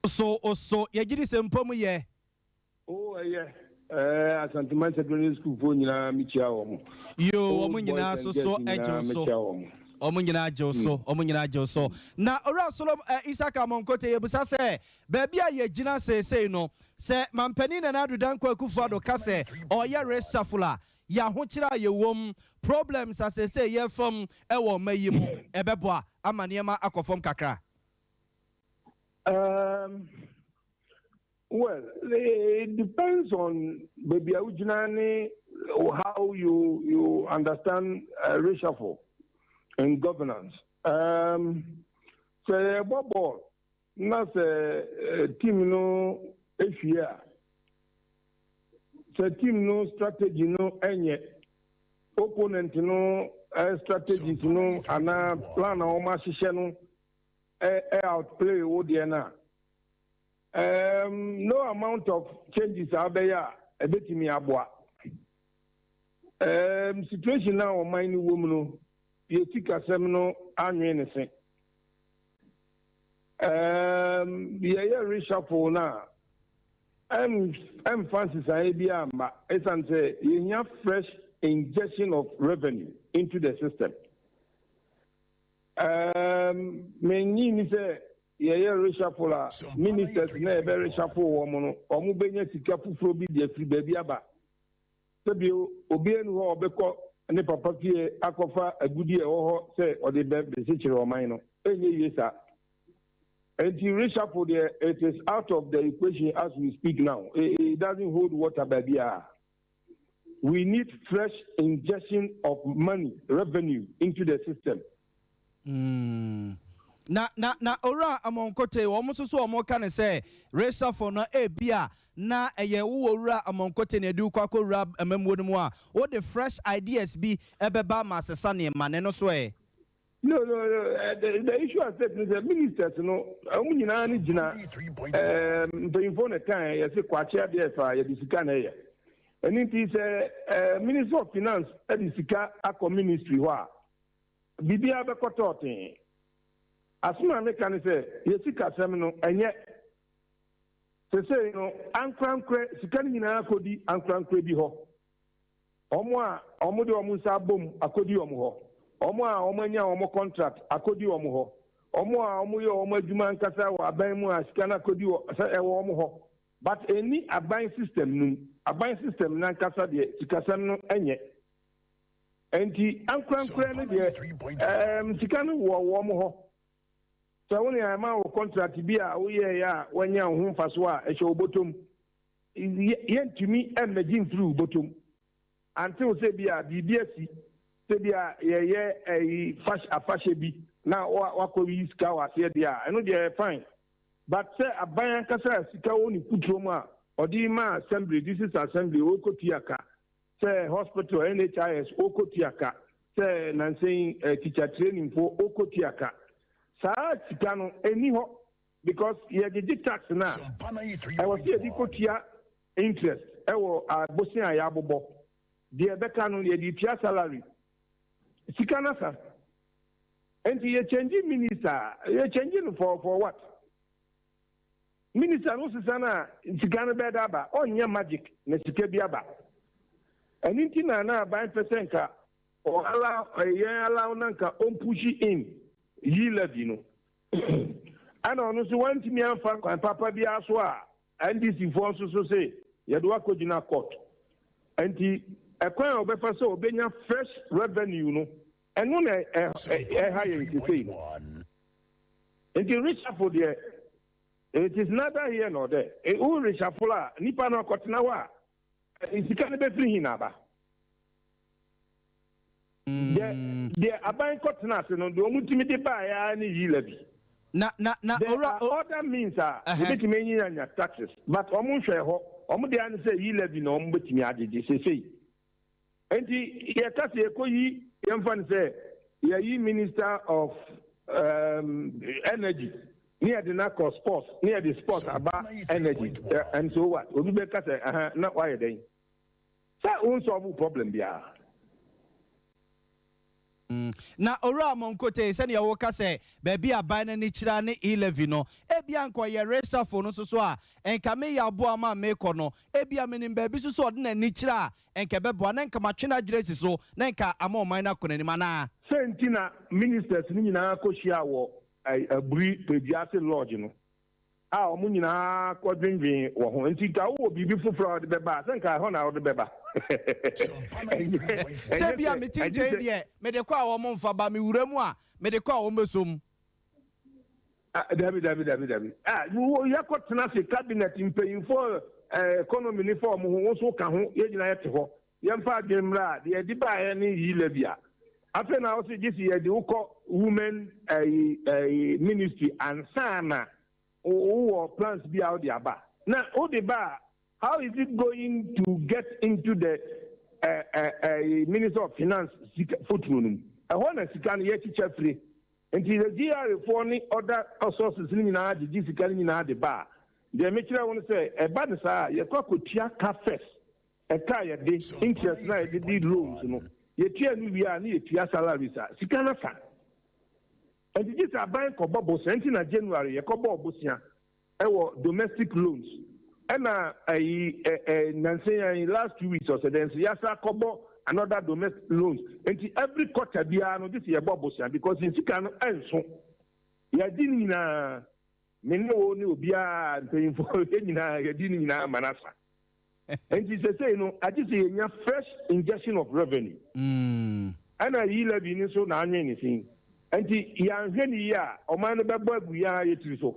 S1: so ye gidi sempom ye
S12: yeah. Asante man secondary school for nyina michia wo
S1: yo omo nyina so ejo omo nyina joso na ora solo Isaka Amonkote yebusa se baabi a ye gina sesei no se mampani na nadu danko akufo ado kase oye resafula ya ho kira ye wom problems asese ye fam ewo mayim ebeboa amaniema akofom kakra
S12: well, it depends on baby Ujinani how you understand reshuffle and governance. So Bobo, not a team no if year. So team no strategy no any opponent no strategy no and plan o ma no outplay Odiana. No amount of changes are there. A bit in Abwa. Situation now, my new woman, you take a seminal and anything. Yeah, reshuffle now. I'm Francis Abiam, but it's say you have fresh injection of revenue into the system. Many say yeah, reshuffle ministers never reshuffle woman or mubenya sika fufuro bi de free baby aba. Sebi obi enu ho obekọ ne papa fie akofa agudi e ho say or the be se kire o man no. Enye yesa. And the reshuffle there, it is out of the equation as we speak now. It doesn't hold water, baby. We need fresh injection of money, revenue into the system.
S1: Na ora amonkote omo so omo kan say reshuffle no bia na eye wo ora amonkote na edu kwakọ ora amamwo no mu a wo the fresh ideas bi ebeba ma sesa ne ma ne no so
S12: No. The issue I said is the ministers, Munina Nijina, the informed time, I say, Quachia, the Sika. And it is a Minister of Finance at the Sika Ako Ministry. Bibia Bakotote. As soon as I can say, Yesika Semino, and yet, to say, Ankran Sikanina Kodi, Ankran Krebiho. Omwa, Omodo Musa Boom, Akodi Omoho. Omo a omanya omo contract akodi omo ho omo a omo ye omo adwuma nkasa wa aban mu a sika na akodi omo ho but any aban system na nkasa de sikasam no enye enti ankwankwa no de sika no wo omo ho so when ya ma wo contract bi a wo ye ya wanya ho mfaso a ehye obotom yentumi emagine through botom until say bi a BBS Sebia a fashe bi na wako yi sika wa se dia eno dia fine but say aban kasa sika woni kutro mu a odi ma assembly this is assembly okotiaka say hospital NHIS okotiaka say nansei teacher training for okotiaka sa sika no eni ho because ye di tax na I was here di kotia interest e wo abosia ya bobo dia beka no ye di tia salary Sikana sir. And you're changing minister. You're changing for what? Minister no sana Sikana bedaba on your magic na sikebiaba. And intina na 5% ka or allow nanka on push in ye levy no. And on so one me and papa bi aswa and this informs so say yadwa ko jina court. And ekwan obefa so obenya fresh revenue no and no higher to say and the reshuffle there it is neither here nor there e o reshuffle a nipa no kotena wa isika ne be free hinaba the aban kotena se no do mutimi de ba ya ni yilabi
S1: na
S12: other means are betimi nya taxes but omo hwe ho omo de an say yilabi no omo betimi ajeje say and the Yakasi Ekoyi Yamfan say, Yayi Minister of Energy, near the NACO sports, near the sports about energy. And so what? Ubeka say, not why they. That won't solve the problem, yeah.
S1: Na ora monkote sɛ ne yɛwoka sɛ baabi aban no ni kyira ne 11 no ebia nkɔ yɛ resafo no so a enka me yɛ aboa ma mekɔ no ebia menim baabi so ɔde na ni kyira a enka bɛboa na enka matwena gyeresi so na enka ama ɔman na kɔ n'anim ana
S12: sentina ministers ni nyinaa kɔhyia wɔ aburi peduase lodge no a ɔmo nyinaa kɔdwendwen wɔ ho nti ka wo bibi foforɔ de bɛba sɛ nka hɔ na wo de bɛba
S1: sɛ bia metinkyɛ deɛ mede kɔ a wɔmo mfa ba me wura mu a mede kɔ a wɔmbɛsom
S12: dabi yɛkɔtena se cabinet mpanyimfoɔ economy ne fɔ ɔmo ho wo so ka ho yɛgyina yɛte hɔ yɛmfa adwemmra a deɛ yɛde baeɛ ne yila bi a afei na wo se gye si yɛde wokɔ women ministry ansa na wowɔ plans bi a wode aba na wode ba how is it going to get into the Minister of Finance footnote? I want to see can you teacher free. And the GRA for any other sources in the Sika in the bar. the Mitchell want to say a bad sa ye kotia cafes a kaya de interest na the loans no ye tia nu bia na ye tia salary sa sikana sa and this are buying kobo bosenti na January ye kobo bosia e wo domestic loans and Nancy last 2 weeks or so then yasa kobo another domestic loans and every quarter bia no this year bobosia because in sikana enso ya dini na Meno ni obia paying for nyina yadini nyina manasa. And he say no, I just say a fresh injection of revenue. And I yield in so na anything. And he yanheni ya o man be boy ya yetri so.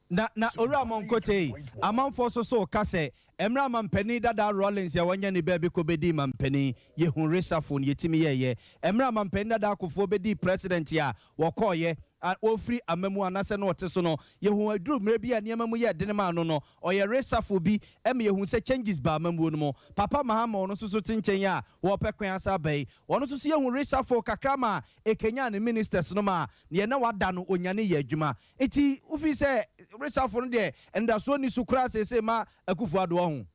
S1: Na ora monkote amanfo so kase emra mampani dada Rollins ya wanya ni baby ko bedi mampani ye hu resafo ne yetimi ye emra mampani dada akofo bedi president ya wokoye ofri amamu anase no ote so no ye hu aduru mre bia niam mu ye de ma no no oye resafo bi em ye hu se changes ba amamu no mo papa mahama ono so tinchen ya wo pekwan asa bai ono so ye hu resafo kakrama ekenya ne ministers no ma ye na wada no onyane ye adwuma eti ufi se resafo no de enda so ni sukura se ma akufu ado ho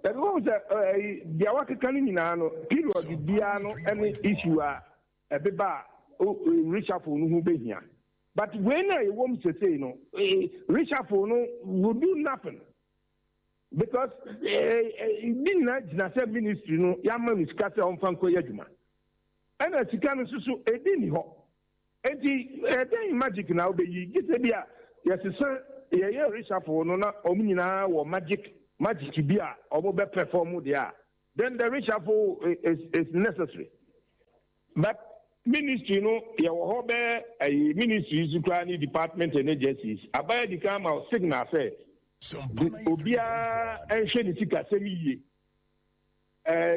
S12: that was dia wakekani nyina no period bia no any issue a ebeba reshuffle no behia but when I want to say no reshuffle no will do nothing because the ministry no yamma miskase on fanko yaduma and as you can so edini ho enti magic now be you say bia yes sir ye reshuffle no na omnyina wo magic bia omo be perform there then the reshuffle is necessary but ministry no ya wo be ministries ukra department and agencies abaya di kama signal say obia enhwe ni sika semi yie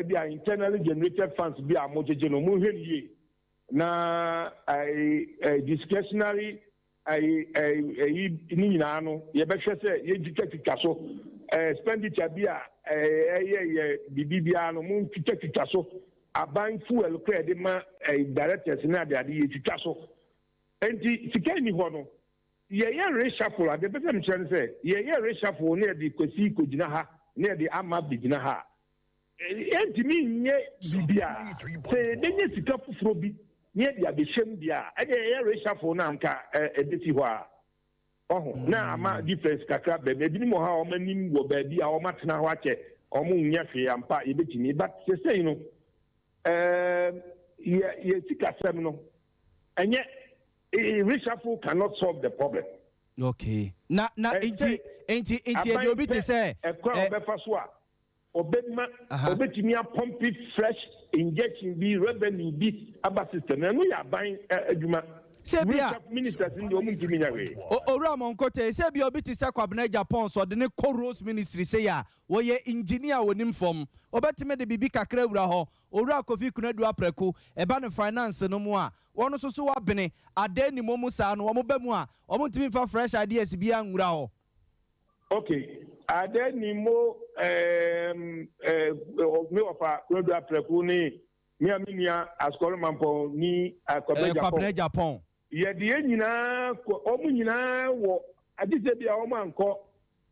S12: bia internally generated funds bia mojeje no mo hwe yie na discretionary ni nyina no ye be hwe say ye twitwa so expenditure bia bibia no mo twitwa so aban fuel credit ma directors na de ade yetwa so enti sika ni ho no ye reshuffle ade better me chan say ye reshuffle na de kwasi kogina ha na de ama bigina ha enti mi nye bibia say denye sika fufuro bi na de abehwem bia ade ye reshuffle na nka edeti ho a oho na ama difference kakra be bi ni mo ha o manim wo ba bi a o matena ho ache o mu nya hwe ampa ye betimi but say no ye tikasem no enye reshuffle cannot solve the problem.
S1: Okay. Na enti e obi te say
S12: obefa so a obema obetimi a pump it fresh injection bi revenue bi aba system no ya ban adwuma
S1: Sebia
S12: ministers in the omutimi nyawe
S1: owura monkote sebia obi te say kwabena Japan so de ne Koros ministry say ya wo ye engineer wonim fom obetime de bibi kakra wura ho owura Kofi Kunadu apreku eba ne finance no mu a wono so wa bene ade ni momu sa no wo ba mu a wo mutimi fa fresh ideas bi anwura ho.
S12: Okay, ade ni mo me ofa Kunadu apreku ni mi aminia askoro mampo ni
S1: Kwabena Japan
S12: ye de nyina omu nyina wo adise bia o manko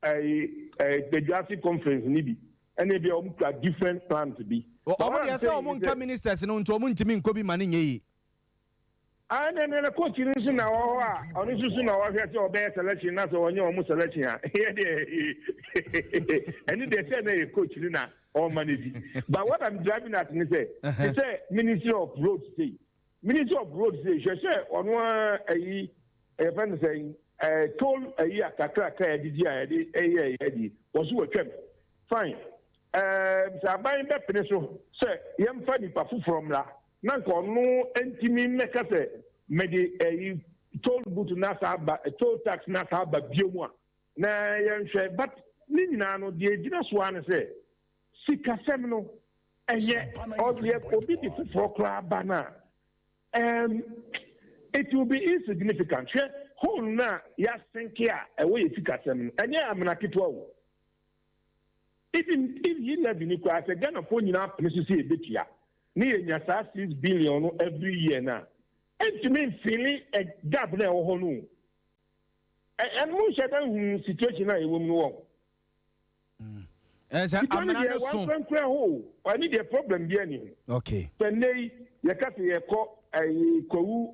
S12: the Jurassic conference ni bi ene bia omu ka different plans bi
S1: omu dey say omu nka ministers no nto omu ntimi nko bi mane nyeyi
S12: ne coach ni so na wo a oni so na wo hwe se obey selection na so onye omu selection a ye de ene dey say na coach ni na all manage but what I'm driving at ni say Ministry of Roads say je ono friend say toll akakra ka didi a was we twem fine sa ban be pene so say yem fa ni pafu from la na ko no entimi meka say me de toll boot na sa ba toll tax na sa ba biom a na yem hwe but ni nyina no de gina so an say sikasem no enye obi di fufuro kra bana it will be insignificant whole na ya sinkia away sikasem no enye amna kitwa wo even if you live in kwa say Ghana for nyina pese se ebetia ni enya 6 billion every year na it means feeling a gap na wo ho no and mo share that situation na e wo mu wo
S1: amana so
S12: I need a problem bi ani
S1: okay
S12: penei ye ka se ye ko kowu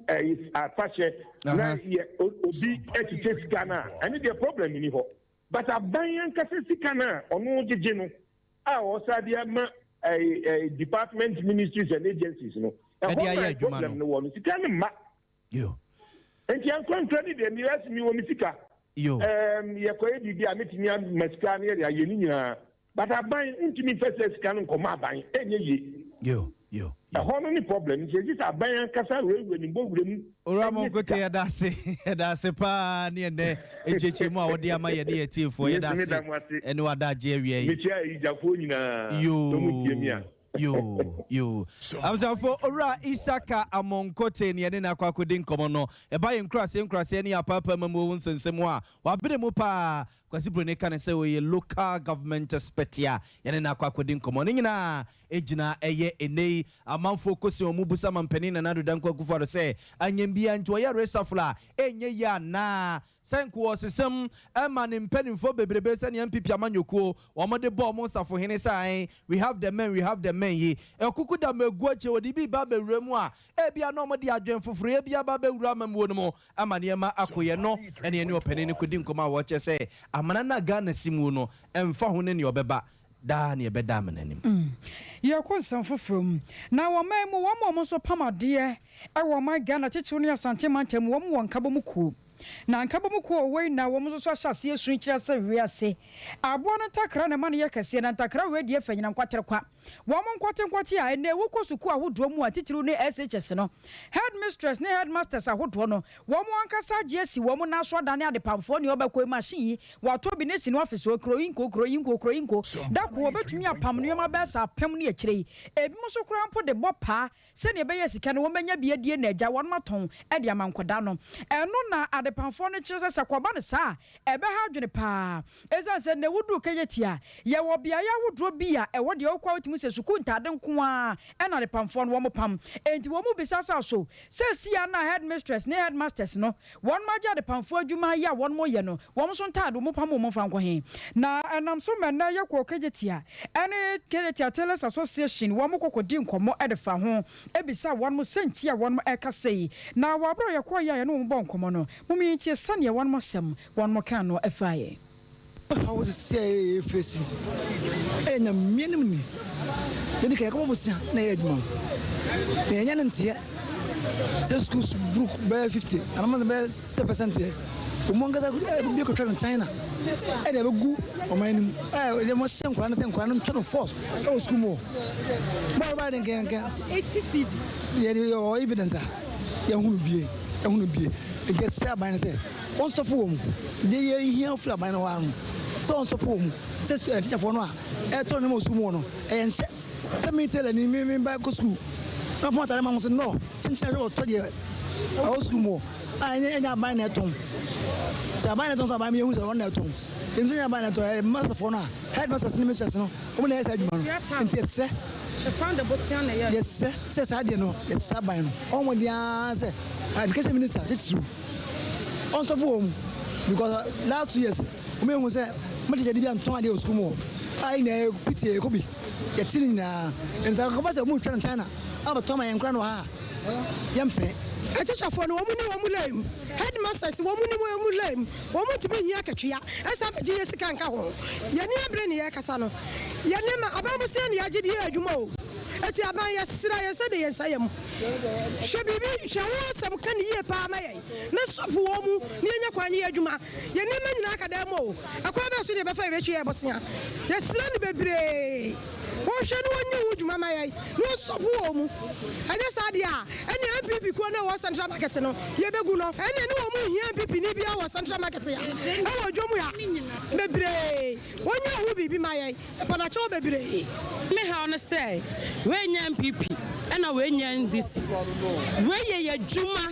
S12: atashe na ye obi etite sika na I need a problem ni ho but aban ka se sika na onu jeje no a o sa dia ma department ministries and agencies no e problem no one sika ni ma
S1: yo
S12: enti an contract de mi ras mi wo mi sika
S1: yo
S12: ye ko e bibi a metimi a masika na ye ye ni nyina but aban ntimi fese sika no nkoma aban enye ye
S1: yo
S12: hono ni problem je aban kasa rewe ni bowure mu
S1: ora mo gote ya dase pa ne ne echeche mu a wode ama ye ne yetifo ye dase ene wada je awie
S12: mi tia ijafo nyina
S1: yo amsafo ora Isaka Amonkote ne na kwakodi nkomo no e ba ye nkrase ne apapa mamu nsensemu a wabere mu pa kwasi brone kan se we local government spetia ye na kwakodi nkomo ne nyina ejina eye enei amanfo kosi omu busa mampani na nadu danko kufaro se anyembia nto ya resafla enye ya na senku osesem ema ne mpanimfo bebrebe se ne MPP amanyokuo omode bo mo safo hene sai we have the men yi ekuku da magu ache odi bi ba bewremu a ebia no omode adwen foforo ebia ba bewura mamuo no mo ama ne ma akoye no ene ne opene ne kodi nkoma wo che se amana na Ghana simu no emfa ho ne obeba da ne ebeda amananim
S2: ye ko sanfofrom na wo mai mu wo mo so pamade e wo mai Ghana chechew ne asante mantem wo mo nkabo mu ku na nkabo mu ku we na wo mo so ahyase esun kire se wiase abo no takra na mane ye kase na takra we die fanyina nkwatere kwa wo mo nkwatenkwate a ene wo kosuku ahodo mu a titiru ne SHS no headmistress ne headmasters ahodo no wo mo ankasa GS wo mo na so dane ade pamfo ne obekoi machine wo to bi ne si no office o kroyinko da ko obetumi apam ne ma ba sa apam ne akire ebi mo so kura mpo de bopa se ne be yesika ne wo menya bia die na agya won maton e de amankoda no eno na ade pamfo ne kire se kwaba ne sa ebe ha dwene pa ezan se ne wudu keyetia ye wo bia ya wudro bia e wo de okwa se suku ntade nko a ena de pamfo no wo pam enti wo mu bisasa so se sia na headmistress ne headmasters no won maja de pamfo adwuma ya won mo ye no wo so ntade mo pam mo fa nko he na enam so menna ye ko kejetia ene kejetia Tellers Association wo mo kokodi nkomo e de fa ho ebisa won mo senti a won mo e ka sei na wo abro ye ko ya no mo bon nkomo no mo mi tie sane won mo sem won mo kan no e fa ye
S10: how to say face and a minimum then can come over na edman na enya ntia say schools brook by 50 and I'm the best 60% here umonga za bi ko travel China e dey go o man le mo sen kwa no try force e school mo ba den kan attitude your evidence ya hunu bie e get say ban say on stop home dey here fly ban no so on stop home say teacher for no e to no school mo no e se me tell ni me ba go school na point time am say no teacher to dey school mo anya ban na tom say ban na tom so ban me hu say on na tom dem say ban na to master for no headmaster ni me say no o na say adwuma no enti se
S11: the sound the bossian na
S10: yes say say ade no yes ban no on mo dia say education minister teach on stop home because last 2 years we me say me teacher dey am ton ade school mo ai na pity ko bi yetini na enta ko ba say mu twa China aba to ma yankra no ha yempe
S11: a teacher for no wo mu lame headmasters wo mu lame wo mu tibi nya akatwea esa be je sika nka ho ye ne abre ne ye kasa no ye ne ma abamu se ne agide ye adwuma o eti aban ye sira ye se de ye sayam hwe bibi hwe wo sam kan ye pa ma ye na stop wo mu ne nya kwanye ye adwuma ye ne ma nyina aka da mo akwa ba so de be fa ye twe ye bosia ye sira ne bebre wo hwe no wonyi wo adwuma ma ye no stop wo mu anya sadia ene MPP ko na wo central market no ye begu no ene ne wo mu hia MPP ni bia wo central market ya e wo dwomu ya bebre wonyi wo bibi ma ye e pa na cho bebre
S13: me ha on say we nya MPP ena we nya ndisi we ye dwuma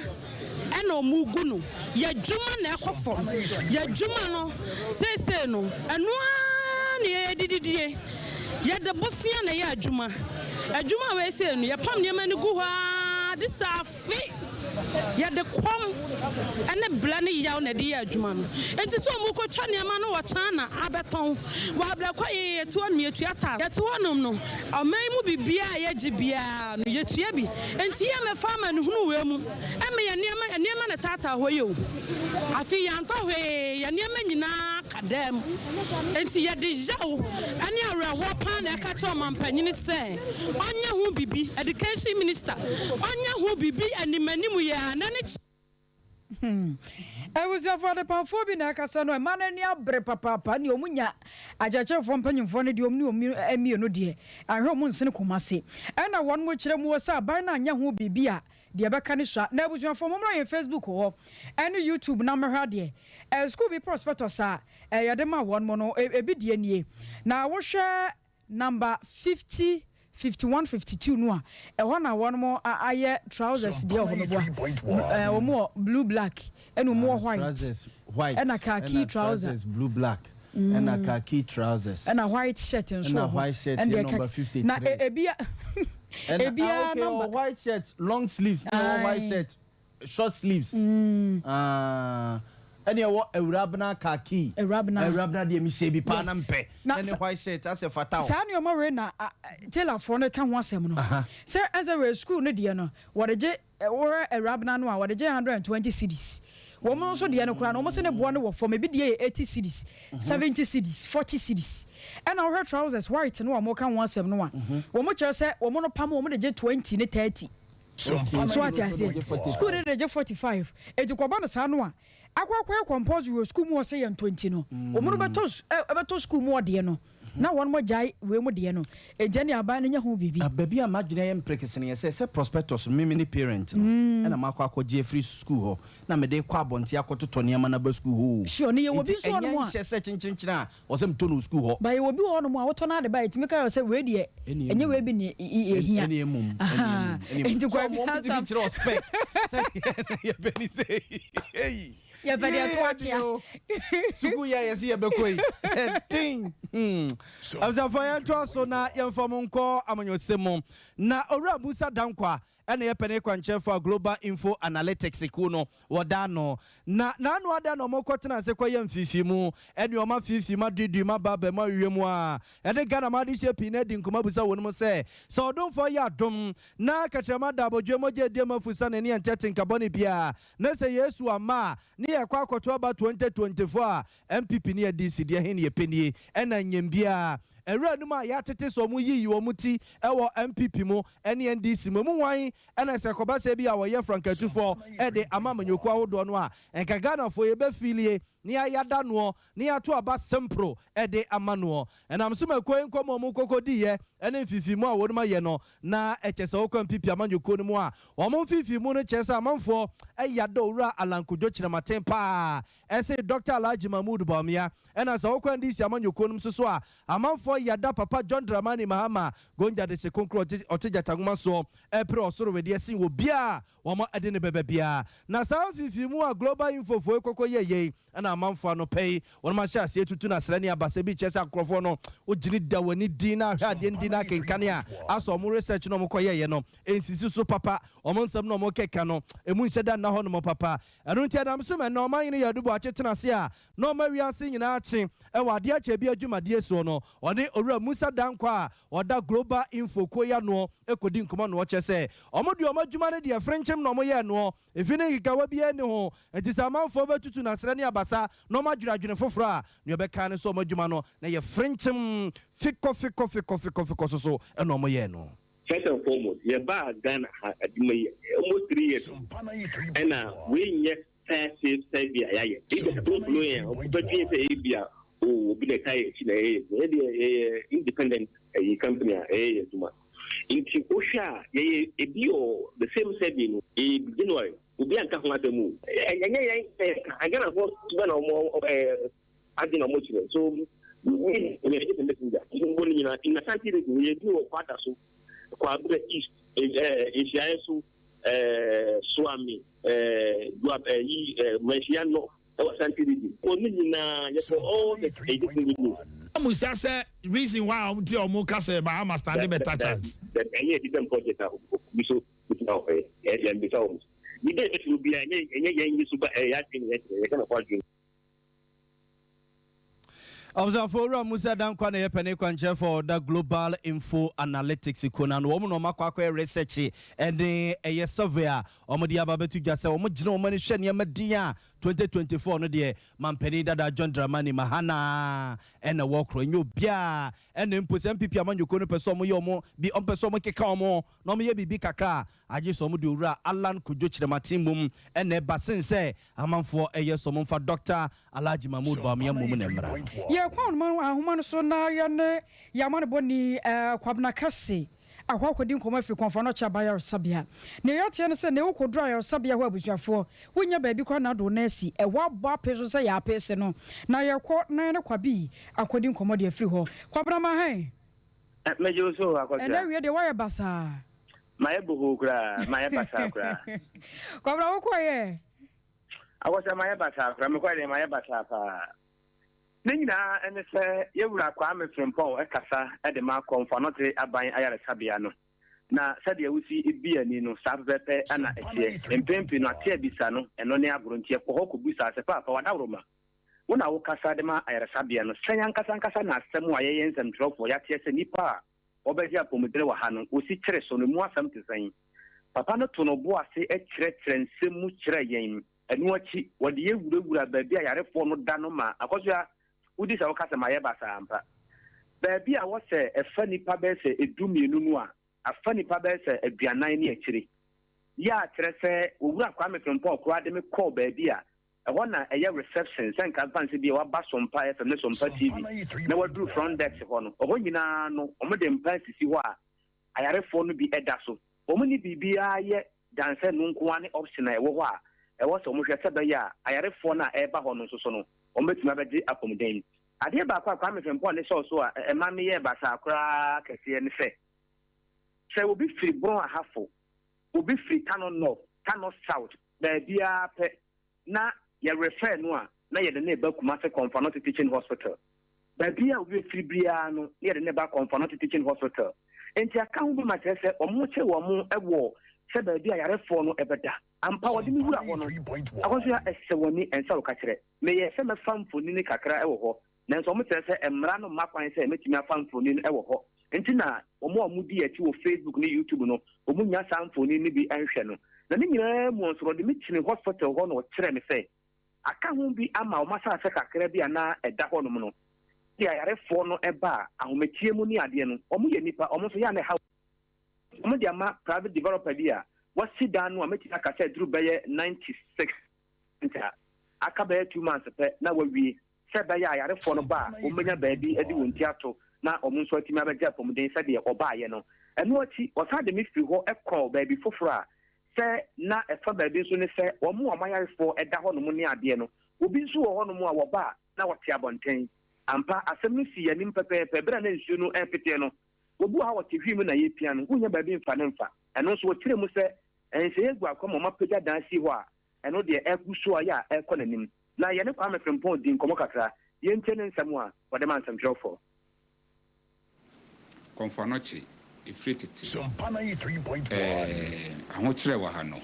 S13: ena omugu no ye dwuma na ekofo ye dwuma no sese no eno a ne dididie ye de bosia na ye adwuma we se no ye pam ne mani gu ha de safi ya de kom ene bla ne yaw na de ya adwuma no enti so mu ko twa ne ma no wo chan na abeton wa bla kwa ye to anu etu ata ye to onom no amai mu bibia ye gibia no ye tua bi enti ye me farmer no hunu we mu eme ye niema na tata hoye o afi ya nto hwe ye niema nyina kadam enti ye de yaw ane arewo pa na ka cho mampanyini se onya hu bibi education minister onya hu bibi animanimu ya na ne
S2: was your father Panfobi na Casano, and man, and ya bre papa, and your munya, a judge from Penny for the Omni no dear, and Roman Senekumasi. And I one which them was up by now, young be beer, the Abacanisha, never was your former on Facebook or and YouTube number had ye. As could be prospectus, sir, a Yadema one mono, a bit ye. Now, what share number 50. 51 52 no e one more aye trousers dear hono more blue black and more white
S1: trousers white
S2: and a khaki trousers
S1: blue black and a khaki trousers
S2: and a white shirt and
S1: a white shirt
S2: and
S1: number 53
S2: na ebia
S1: ebia number white shirt long sleeves and white shirt short sleeves any what Arabna khaki Arabna de mi se bi pa na mpe any white shirt as a fatal
S2: san your marina tell for no kan ho asem no sir as a school no de no what je or Arabna no what je 120 cedis woman so de no kura no mo se ne bo no for maybe de 80 cedis 70 cedis 40 cedis and our trousers white no mo kan ho asem no wo mo che se wo mo no pam wo mo de je 20 ne 30 so what I say school de je 45 e ti kwaba no sa no a akwa compulsory school mo say 20 no omo beto school mo de no na one more jai we mo de no e jani aba na nya ho bibi
S1: baby amagine yem prekesene ye say prospectus mini parent no na makwa je free school ho na me de kwa bonte akototo ne na ba school ho
S2: sure ne ye obi so no mo
S1: a se chinchinchina o se mto no school ho
S2: ba ye obi wo no mo a woto na de ba etimi ka say we de enye we bi ne ehia
S1: eni emum
S2: enti kwa bi
S1: ha so bi respect say ye beni say hey
S2: ya badi atwachia
S1: suku ya yesi ya bekoi ting abza fanya to so na yemfom nko amanyosemo na owura busa dankwa ene ye pene kwanche for global info analytics kuno wodano na anu ada no mokotena se kwa yemfifimu ene o ma fifimu adidi ma baba ma wiemu a ene gana ma di shepi na di nkoma busa wonum se so don for ya dom na katrama da bodwe moje de mafusa ne ne entetin kaboni bia na se yesu ama ne ye kwa akoto aba 2024 MPP ne DC de he ne ye penie ena nyembia Era numa ya tete so mu yi wo muti ewo MPP mu ene NDC mu wan ena se koba se bia wo ye frankatufo e de amamanyoko ahodo no a enka Ghana fo ye be filie ni ayada no ni ato aba sempro e de amano enam so makoen komo mu kokodi ye ene fifimu a wonuma ye no na echese wo MPP amanyoko no mu a wo mo fifimu no chese amanfo e yada owura alankojo chiramaten pa ese Dr. Alhaji Mahmoud Bawumia ena sa wo NDC amanyoko no so a amanfo yada papa John Dramani Mahama gonja de se konkro oteja taguma so e pre osoro we de sin wo bia wo mo ade ne bebe bia na sa fifimu a global info fo ekoko ye ana amanfo no pay won ma sha se tutu na srani abase bi chese akrofo no o jini da wani dina hwa de ndina kenkane a aso mo research no mo koye no ensisi so papa o mo nsam no mo keka no emu nhyeda na ho no mo papa enu ntia na mso me no man yin yadubo achetena se a no ma wiase nyina ache e wade ache bi adwumade so no one owura Musa Dankwa oda global info koya no ekodi nkoma no chese omodu omadwuma ne de frenchem no mo ye no efine gikawa bi ene ho entisa manfo betutu na srani abasa no madwuradwune foforo a ne obeka ne so omadwuma no na ye frenchem fiko so eno mo ye no.
S14: First and foremost, ye ba Ghana almost 3 years. And we yet say Serbia, it's a blue but we say Abia, oh, be the Kai, independent company, in Chiosha, a bio, the same setting, a January, will be a couple of the move. I got a vote to one or more of a motion. So, we in a country, we do a part of Kwabra East, Asiasu, Swami, Messiano, or Santility. Only all the
S15: Musa said, reason why I'm to Moka say, but I must stand a better chance.
S14: That any different project, we so now, and We did will be a super a
S1: Observer Musa Dankwana Yepene Kwanche for the Global Info Analytics Ikonan woman on Makwa research and a surveyor Omodia Babetu Jasa Omojino Mani Shania Madia 2024 no de Mampeni Dada John Dramani Mahana and a walk renew bia and then put MPP among you couldn't person yomo be on person kekamo no me be kakra I just omudura Alan Kujoch the Matimum and a basin say among for a year someone for Dr. Alaji Mahmoud Bamia Mumemra.
S2: Yeah, one man, woman, so now Yaman Boni, Quabna Cassi. A walk with Dinko for Confonocha by our Sabia. Neotian said, no could dry or Sabia, where was your for? When your baby cannot do Nessie, a wild bar pesos say a person. Now your court nine or quabi, according commodia free ho. Quabrama hay.
S14: Major so,
S2: and then we had the wire bassa.
S14: My buhukra, my basakra.
S2: Quabra, quiet.
S14: I was a my basakra, I'm quite my basaka. Nina and say you will acquire from Paul Ekasa at the mark on for not a buying Ayara Sabiano. Now, said you will see it be a Nino Sabete and a and Pimpin or Tia Bisano and only a gruntia for Hoku Busa as a papa or Nauroma. When I walk Casadema Ayara Sabiano, Sayan Casancasana, some Wayans and drop for Yatias and Nipa, or Beja Pomodrewa Hanon, who see Tres on the more something saying. Papa no to no boa say a threat and some much rain, and what the would have baby I reformed Danoma, Akosia. Udi sa okasa mayeba sa ampa baabi a wo se efa nipa be se edumienu nu a afa nipa be se aduanan ne akiri ya kire se owura kwa mekrompo okwa de me call baabi a ehọ na eye reception sen kan fancy bi wa ba Sompa FM ne Sompa TV na wadu front desk ho no oho nyina no omo de mpa sisi ho a ayarefo no bi eda so omo ni bibia ye danse no nko ane option a ewo ho a ewo so mo hwe se be ya ayarefo na eba ho no so no ometuma bedi akomden ade ba kwa mefempo ne so a emame ye basa akra kese ne se obi free bon ahafo obi free Kano North Kano South da bia pe na ye refer no a na ye de ne ba Kumasi Comfort Teaching Hospital da bia obi free bia no ye de ne ba Comfort Teaching Hospital enti aka hu bi ma se omo che wo mo ewo se ba bia yare fo no ebeda ampa wodi mi wura ho no akoso ya esewoni ensa wo ka kire me ye se me famfoni ni kakra ewo ho nanso mo tese emra no makwan se metimi afamfoni no ewo ho enti na omo amudi achi wo Facebook ni YouTube no omo nya samfoni ni bi anhwe no na ni nyina mu nsoro de mitini hospital ho no kire me se aka ho bi ama o masa se kakra bi ana eda ho no no ya yare fo no eba ahometie mu ni ade no omo ye nipa omo so ya ne ha omo de ama private developer dia wasi dan no ameti aka se duru beye 96 nta aka beye 2 months pe na wawie se beye ayare fo no ba o menya baabi edi wonti ato na omo nso atimi abeja pomden se de oba ye no eno achi osa de mi fi ho ekọ baabi foforo a se na efa baabi nso ne se omo amayare fo eda ho no mu ne ade no obi nso wo ho no mu a wo ba na wote abonten ampa asem no si yanim pepepe bra na nsuo no epete no obu ha wote hwi mu na ye pia no wonya baabi mfa ne mfa eno nso wo kire mu se ense egu akoma mapeja dansi ho a eno de ekuso aya ekọ nanim na ye ne kwa mefrempon din komo kakra ye ntene nsam a wode man nsam jofo
S16: konfonochi ifrititi
S3: Sompa 93.1
S16: ahokyere wa ha no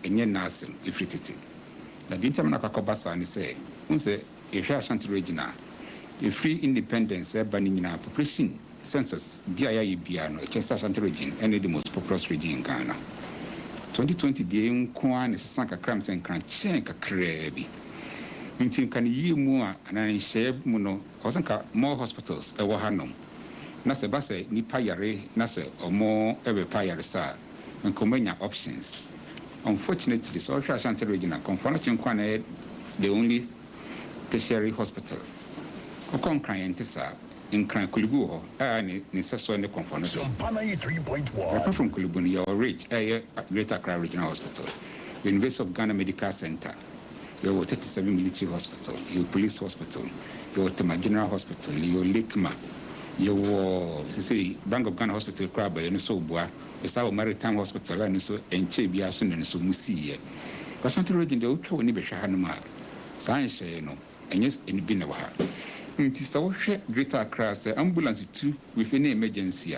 S16: enye nasem ifrititi na bintam na kakọba sa ni se unse ehwe Ashanti regional free independence eba ni nyina population census bia ya bia no East Ashanti region and the most populous region in Ghana 2020 die nko an sesan kakram sen kan chen kakra bi ntin kan yi mu a anan hye mu no osanka more hospitals e wo hanom na se ba se ni payare na se omo ebe payare sa nkomanya options unfortunately so Ashanti region confirmation kwane the only tertiary hospital okon kan yentisa in Kulibu ho ni seso ne confirmation
S3: Sompa 93.1
S16: apart from Kulibu ni your rich Greater Accra Regional Hospital, University of Ghana Medical Center, your 37 military hospital, your police hospital, your Tema General Hospital, your Lekma, your Bank of Ghana Hospital Crab, and so Bois, the South Maritime Hospital, and so and Chebiason and so Musi. Ashanti region, the Uto Nibeshahanama, Science, and yes, in Binawa. It is our Greater Accra ambulance too with any emergency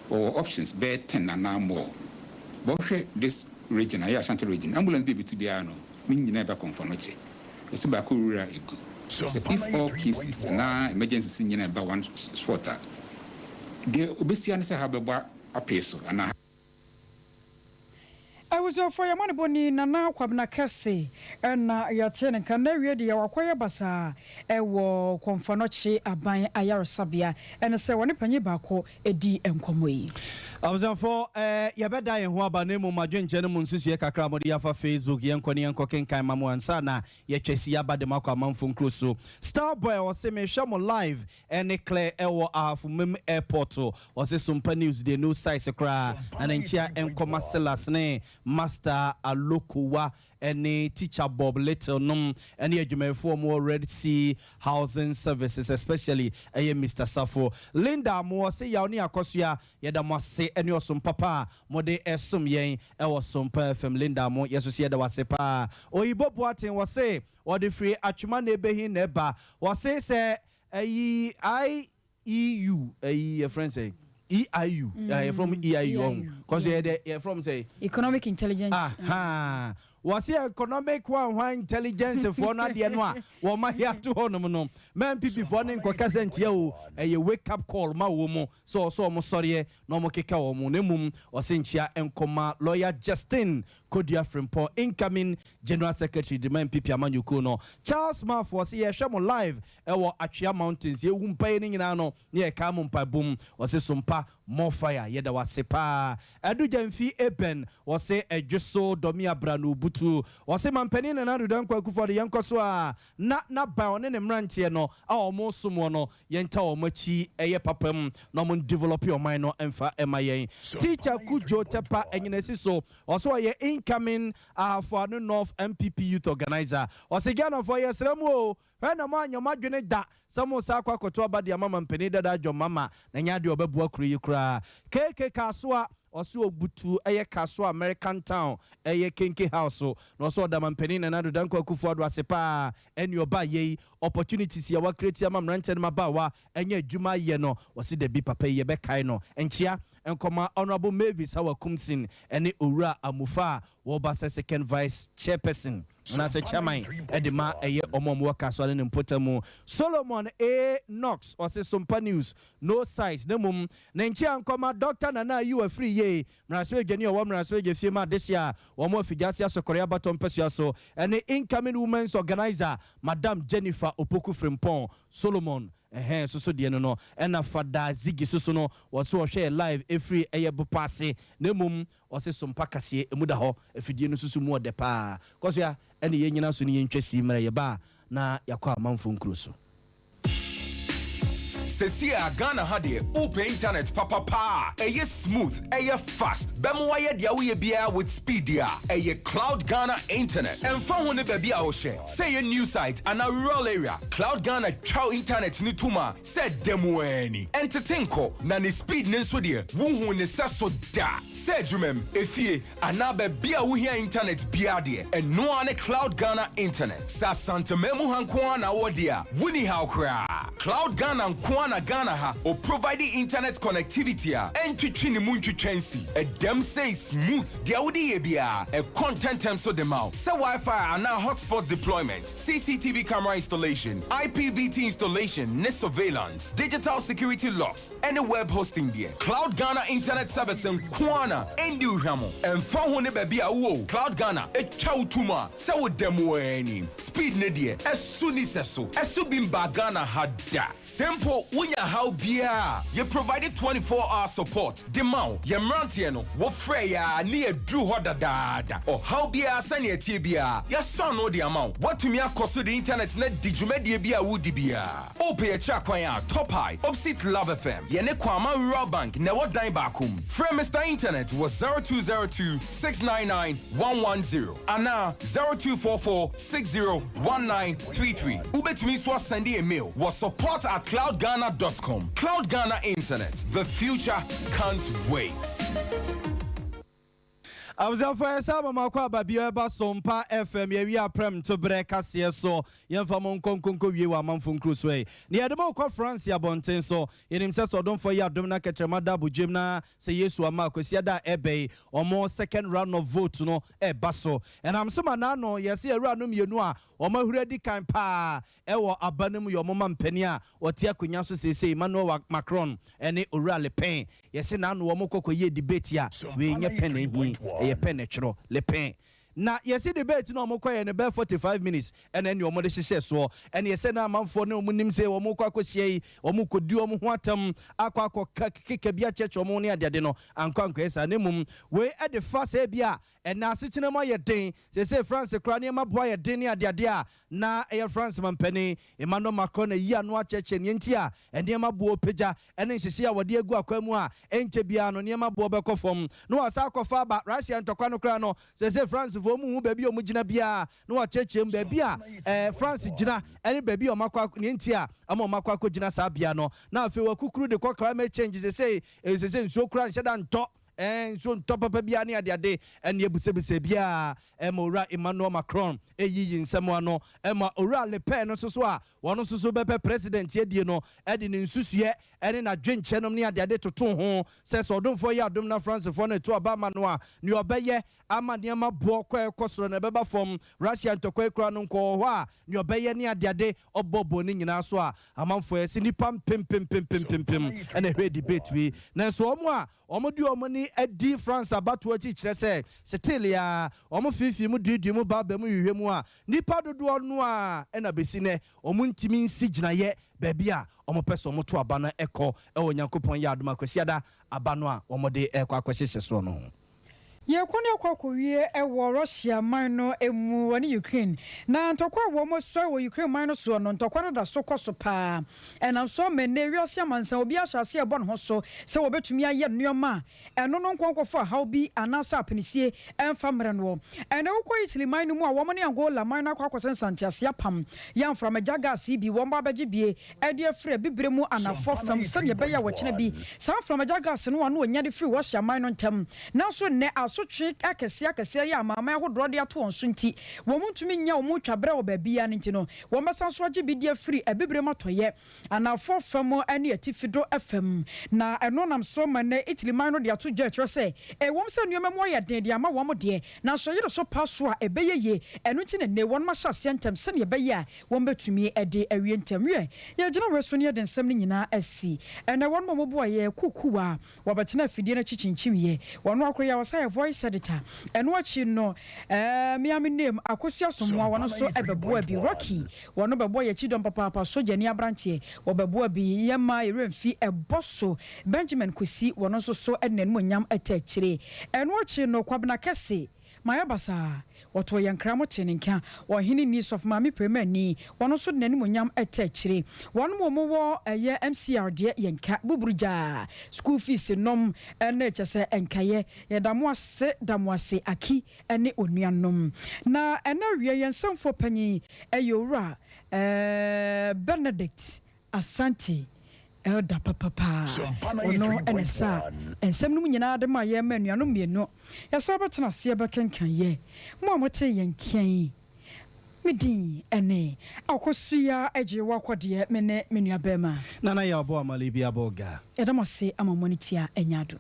S16: or options bear 10 and now more. But this region, Ashanti region. Ambulance baby to be ano. Meaning never confirm it. It's about Korea. If all cases and emergency in about one quarter, the obesian say have a peso and
S2: I was for your money boni na kwabna kese na yatene kanawie de yakwaya basa ewo konfanoche aban ayaresabia ene se woni panyi baako edi enkomo yi
S1: for yabeda ye ho aba na mu madwenche ne mu nsusu kakra mo de yafa Facebook yenkoni yenkokenkan mamu ansa na yetwesi aba de makwa manfo nkroso Starboy o se me hwe mo live ene clear ewo ahafu mem airport o se Sompa news de no size kra na nchia enkoma selas ne Master Alokuwa any teacher Bob Little num any adwumayfo mo Red Sea Housing Services especially Mr. Safo Linda mo say ya oni akosua yeda mo se any osum papa mo de esum yen e Sompa FM Linda mo yeso se yeda wase pa oyibo boaten wo say wo de free atwuma na ebehin na eba wo say IEU a friend say EIU from EIU because you're from say
S2: economic intelligence
S1: was here economic one intelligence for na de no a wo ma here to honom no man people for na nkokasa ntia o wake up call ma wo mo so mo sorry no mo keka wo mo na mum o se nchia enkoma lawyer Justin Kodia Frimpong incoming general secretary the man people amanyuko no Charles Maf was here hwe mo live wo Atwea Mountains ye wumpa ni nyina no ye ka mo mpa bum o se Sompa more fire yeda wasepa edu jamfi eben was say edjuso domi abranu butu was say mampani na nadu dan kwaku for the yankoso a na ba one ne mrantie no a omo somo no yenta omachi eye papam no mo develop your mind no emfa emayen teacher Kujo Tepa enyinesi so also ye incoming for the North MPP youth organizer was again for yesremu when a man your madwene da samo sa kwa koto aba de mama mpeni dada adwo mama na nya de obabu akuru yi kura KK Kaswa oso obutu eye Kaswa American Town eye Kenke House no so da mpeni na nado danko akufo ado asepa eni oba ye opportunities ya wa create ama mranche ma ba wa enye adwuma ye no wose de bi papa ye be kai no enchia enkoma honorable Mavis Hawa Kumsin ene Owura Amufa wo ba second vice chairperson na se chairman edema eye omomwo kaswa ne mpotamu Solomon A Knox o se Sompa news no size ne mum na nchia enkoma doctor na you are free ye mraswe gani o mraswe ge fie ma desia wo mo afigasi asokore abatom pesua so ene incoming women's organizer Madam Jennifer Opoku Frimpong Solomon so de no ena fada zigi so no wo so hwe live every eyebo passe na mum o se Sompa kase emuda ho afidie no susu mu ode pa koso ya ene ye nyina so ne ye ntwasi mra ye ba na yakwa manfo nkuro so
S17: Sesia Ghana hade open internet papa eye smooth eye fast bemo waye dia we bia with speed dia eye Cloud Ghana internet and fa ho ne ba bia wo share say a new site and a rural area Cloud Ghana chow internet ni tuma said demo any entertainko na ne speed ne so de wo hu ne saso da say jumem efie ana ba bia wo hia internet bia de and no ane Cloud Ghana internet sa santa memu hanko na wo dia wuni how kra Cloud Ghana nko na Ghana ha or providing internet connectivity and twitching the moon twitchency a dem say smooth the audi bia a content term so the mouth say Wi-Fi and now hotspot deployment CCTV camera installation IPVT installation net surveillance digital security locks and a web hosting there Cloud Ghana internet service and kwana and you hamo and phone ne baby awo Cloud Ghana a chow tuma say with demo any speed ne dear as soon as so as subimba Ghana had that simple Unya how bia you provided 24-hour support demand ye mrantie no wo frɛ ya ne adru ho dadaada or how bia sane atie bia ya so no the amount what me akoso the internet na digumedie bia wudi bia ope ya cha kwan ya top high opposite Love FM ye ne kwama rural bank na wo dan baakum frɛ Mr Internet was 0202-699-110 ana 0244-601933 ubetumi so send a mail was support@cloudghana.com. Cloud Ghana Internet. The future can't wait.
S1: Abuzafo Saba Makwa Babia Sompa FM ye aprem to break asie so yemfa mon konkonko wie wa manfo kruswe ne yedemo kwa France ya bonten so yenim se so don for ya dom na ketrema da bujem na se Yesu ama akosia da ebe omo second round of vote no e baso and am so na no yesi ewura no mienu a omo huredi kan pa e wo abanem yo moma mpani a wote akonya so sese Emmanuel Macron ene Owura Le Pen yesi na no omo kokoye debate a we nye pen hi penetro Le Pen na yesi debate no omokoye ne be 45 minutes and then your mother hye so and yesi na manfo ne omunim se omokọ akosie omukodi omo ho atam akwa keke bia church omo ne ade no ankwanko esa ne mum we e de fa se bia na asechine mo ye den se France kra ne maboa ye den ne ade a na e France mampani Emmanuel Macron na yi anu a church ne ntia ene maboa peja ene hyehyɛ a wode agu akwamu a enche bia no ne maboa bekofom no asa akofa ba Russia ntokwa no kra no se France fo mu hu baby omu gina bia no wa chechiem baby a France gina ene baby o makwa ne ntia ama o makwa ko gina sa bia no na afi wa kukuru de kwa climate change se nso kra nhyeda nto so top papa bia ne ade ene ebusebuse bia Owura Emmanuel Macron eyiyi nsemo ano Owura Le Pen no so a wono so bepe president yedie no ede ne nsusue ene na dwenchenom ne ade toto ho se so domfo ya dom na France fo na to abama no a ne obeye ama ne ma bo kwa ekosoro na beba fom Russia ntokwa ekura no nko ho a ne obeye ne ade obobo ne nyina so a amanfo esi nipa pem ene hwe debate wi na so omo a omo di omo ni edi France abato achi kire se still ya omo fifi mu dudu mu ba mu hwehwe mu a nipa dodo no a ena besine omo ntimi nsi ginaye baby a omo pese omo to aba na eko e onyankopon ya adoma kwasiada aba no a omo de ekwa akwahyehyɛ so no
S2: ye kwone kwakowie ewo Russia man no emu woni Ukraine na ntokwa wo mo so wo Ukraine man no so no ntokwa no da so koso pa enam so me na wiase amansa obi ahase e bon ho so se wo betumi aye nneoma eno no nkonkofo how bi anasa apenisie emfa mre no ene wo koyi siliman no mu a wo mo ne Angola man no akwa sensantiase apam ya mfra majaga CB wo mba bagye bie e de afre bibre mu anafo fam se ne be ya wo kene bi sa mfra majaga se no ano onya de free Russia man no ntam na so ne so twe akese ya mama ahodo de ato on so nti wo mutumi nya wo mutwa bre wo babia nti no wo mbasa so age bidie free ebibre matoye anafo fam ani atifido FM na eno nam so mane Italy man no de ato jechro se wom se nuoma mo ye den de ama wo mo de na so yero so paso a ebeyeye eno nti ne won ma hyase ntem se ne ebeye a wo betumi ede awie ntem ye gina reso ne de nsem ne nyina asi ene won mo bo ye kukuwa wo betena fidie na chichinchim ye wono akroya wo sa voice editor eno achi no miami name akosua somwa wono so ebeboa bi Rocky wono bebo ye chidom papa soja ni abrantie wo beboa bi yema yeremfi eboso Benjamin Kosi wono so enenmu nyam atachire eno achi no kwabna kese maya basa wato yankramo teninka wahini news of mami premani wono so nenemu nyam atachire wono mo wo eye MCR de yanka buburuja school fees nom ene chese enkaye damoase aki ene onuanom na ene wie yensamfo panyi Owura Benedict Asante Elda papa ono enesa ensem no nyina de ma ye manuano mienu ya so betena se be kenkan ye mo amote yenkan midin ene akosua age wakode mene menua bema
S1: nana ya obo amalibi aboga
S2: edamose amamonitia enyado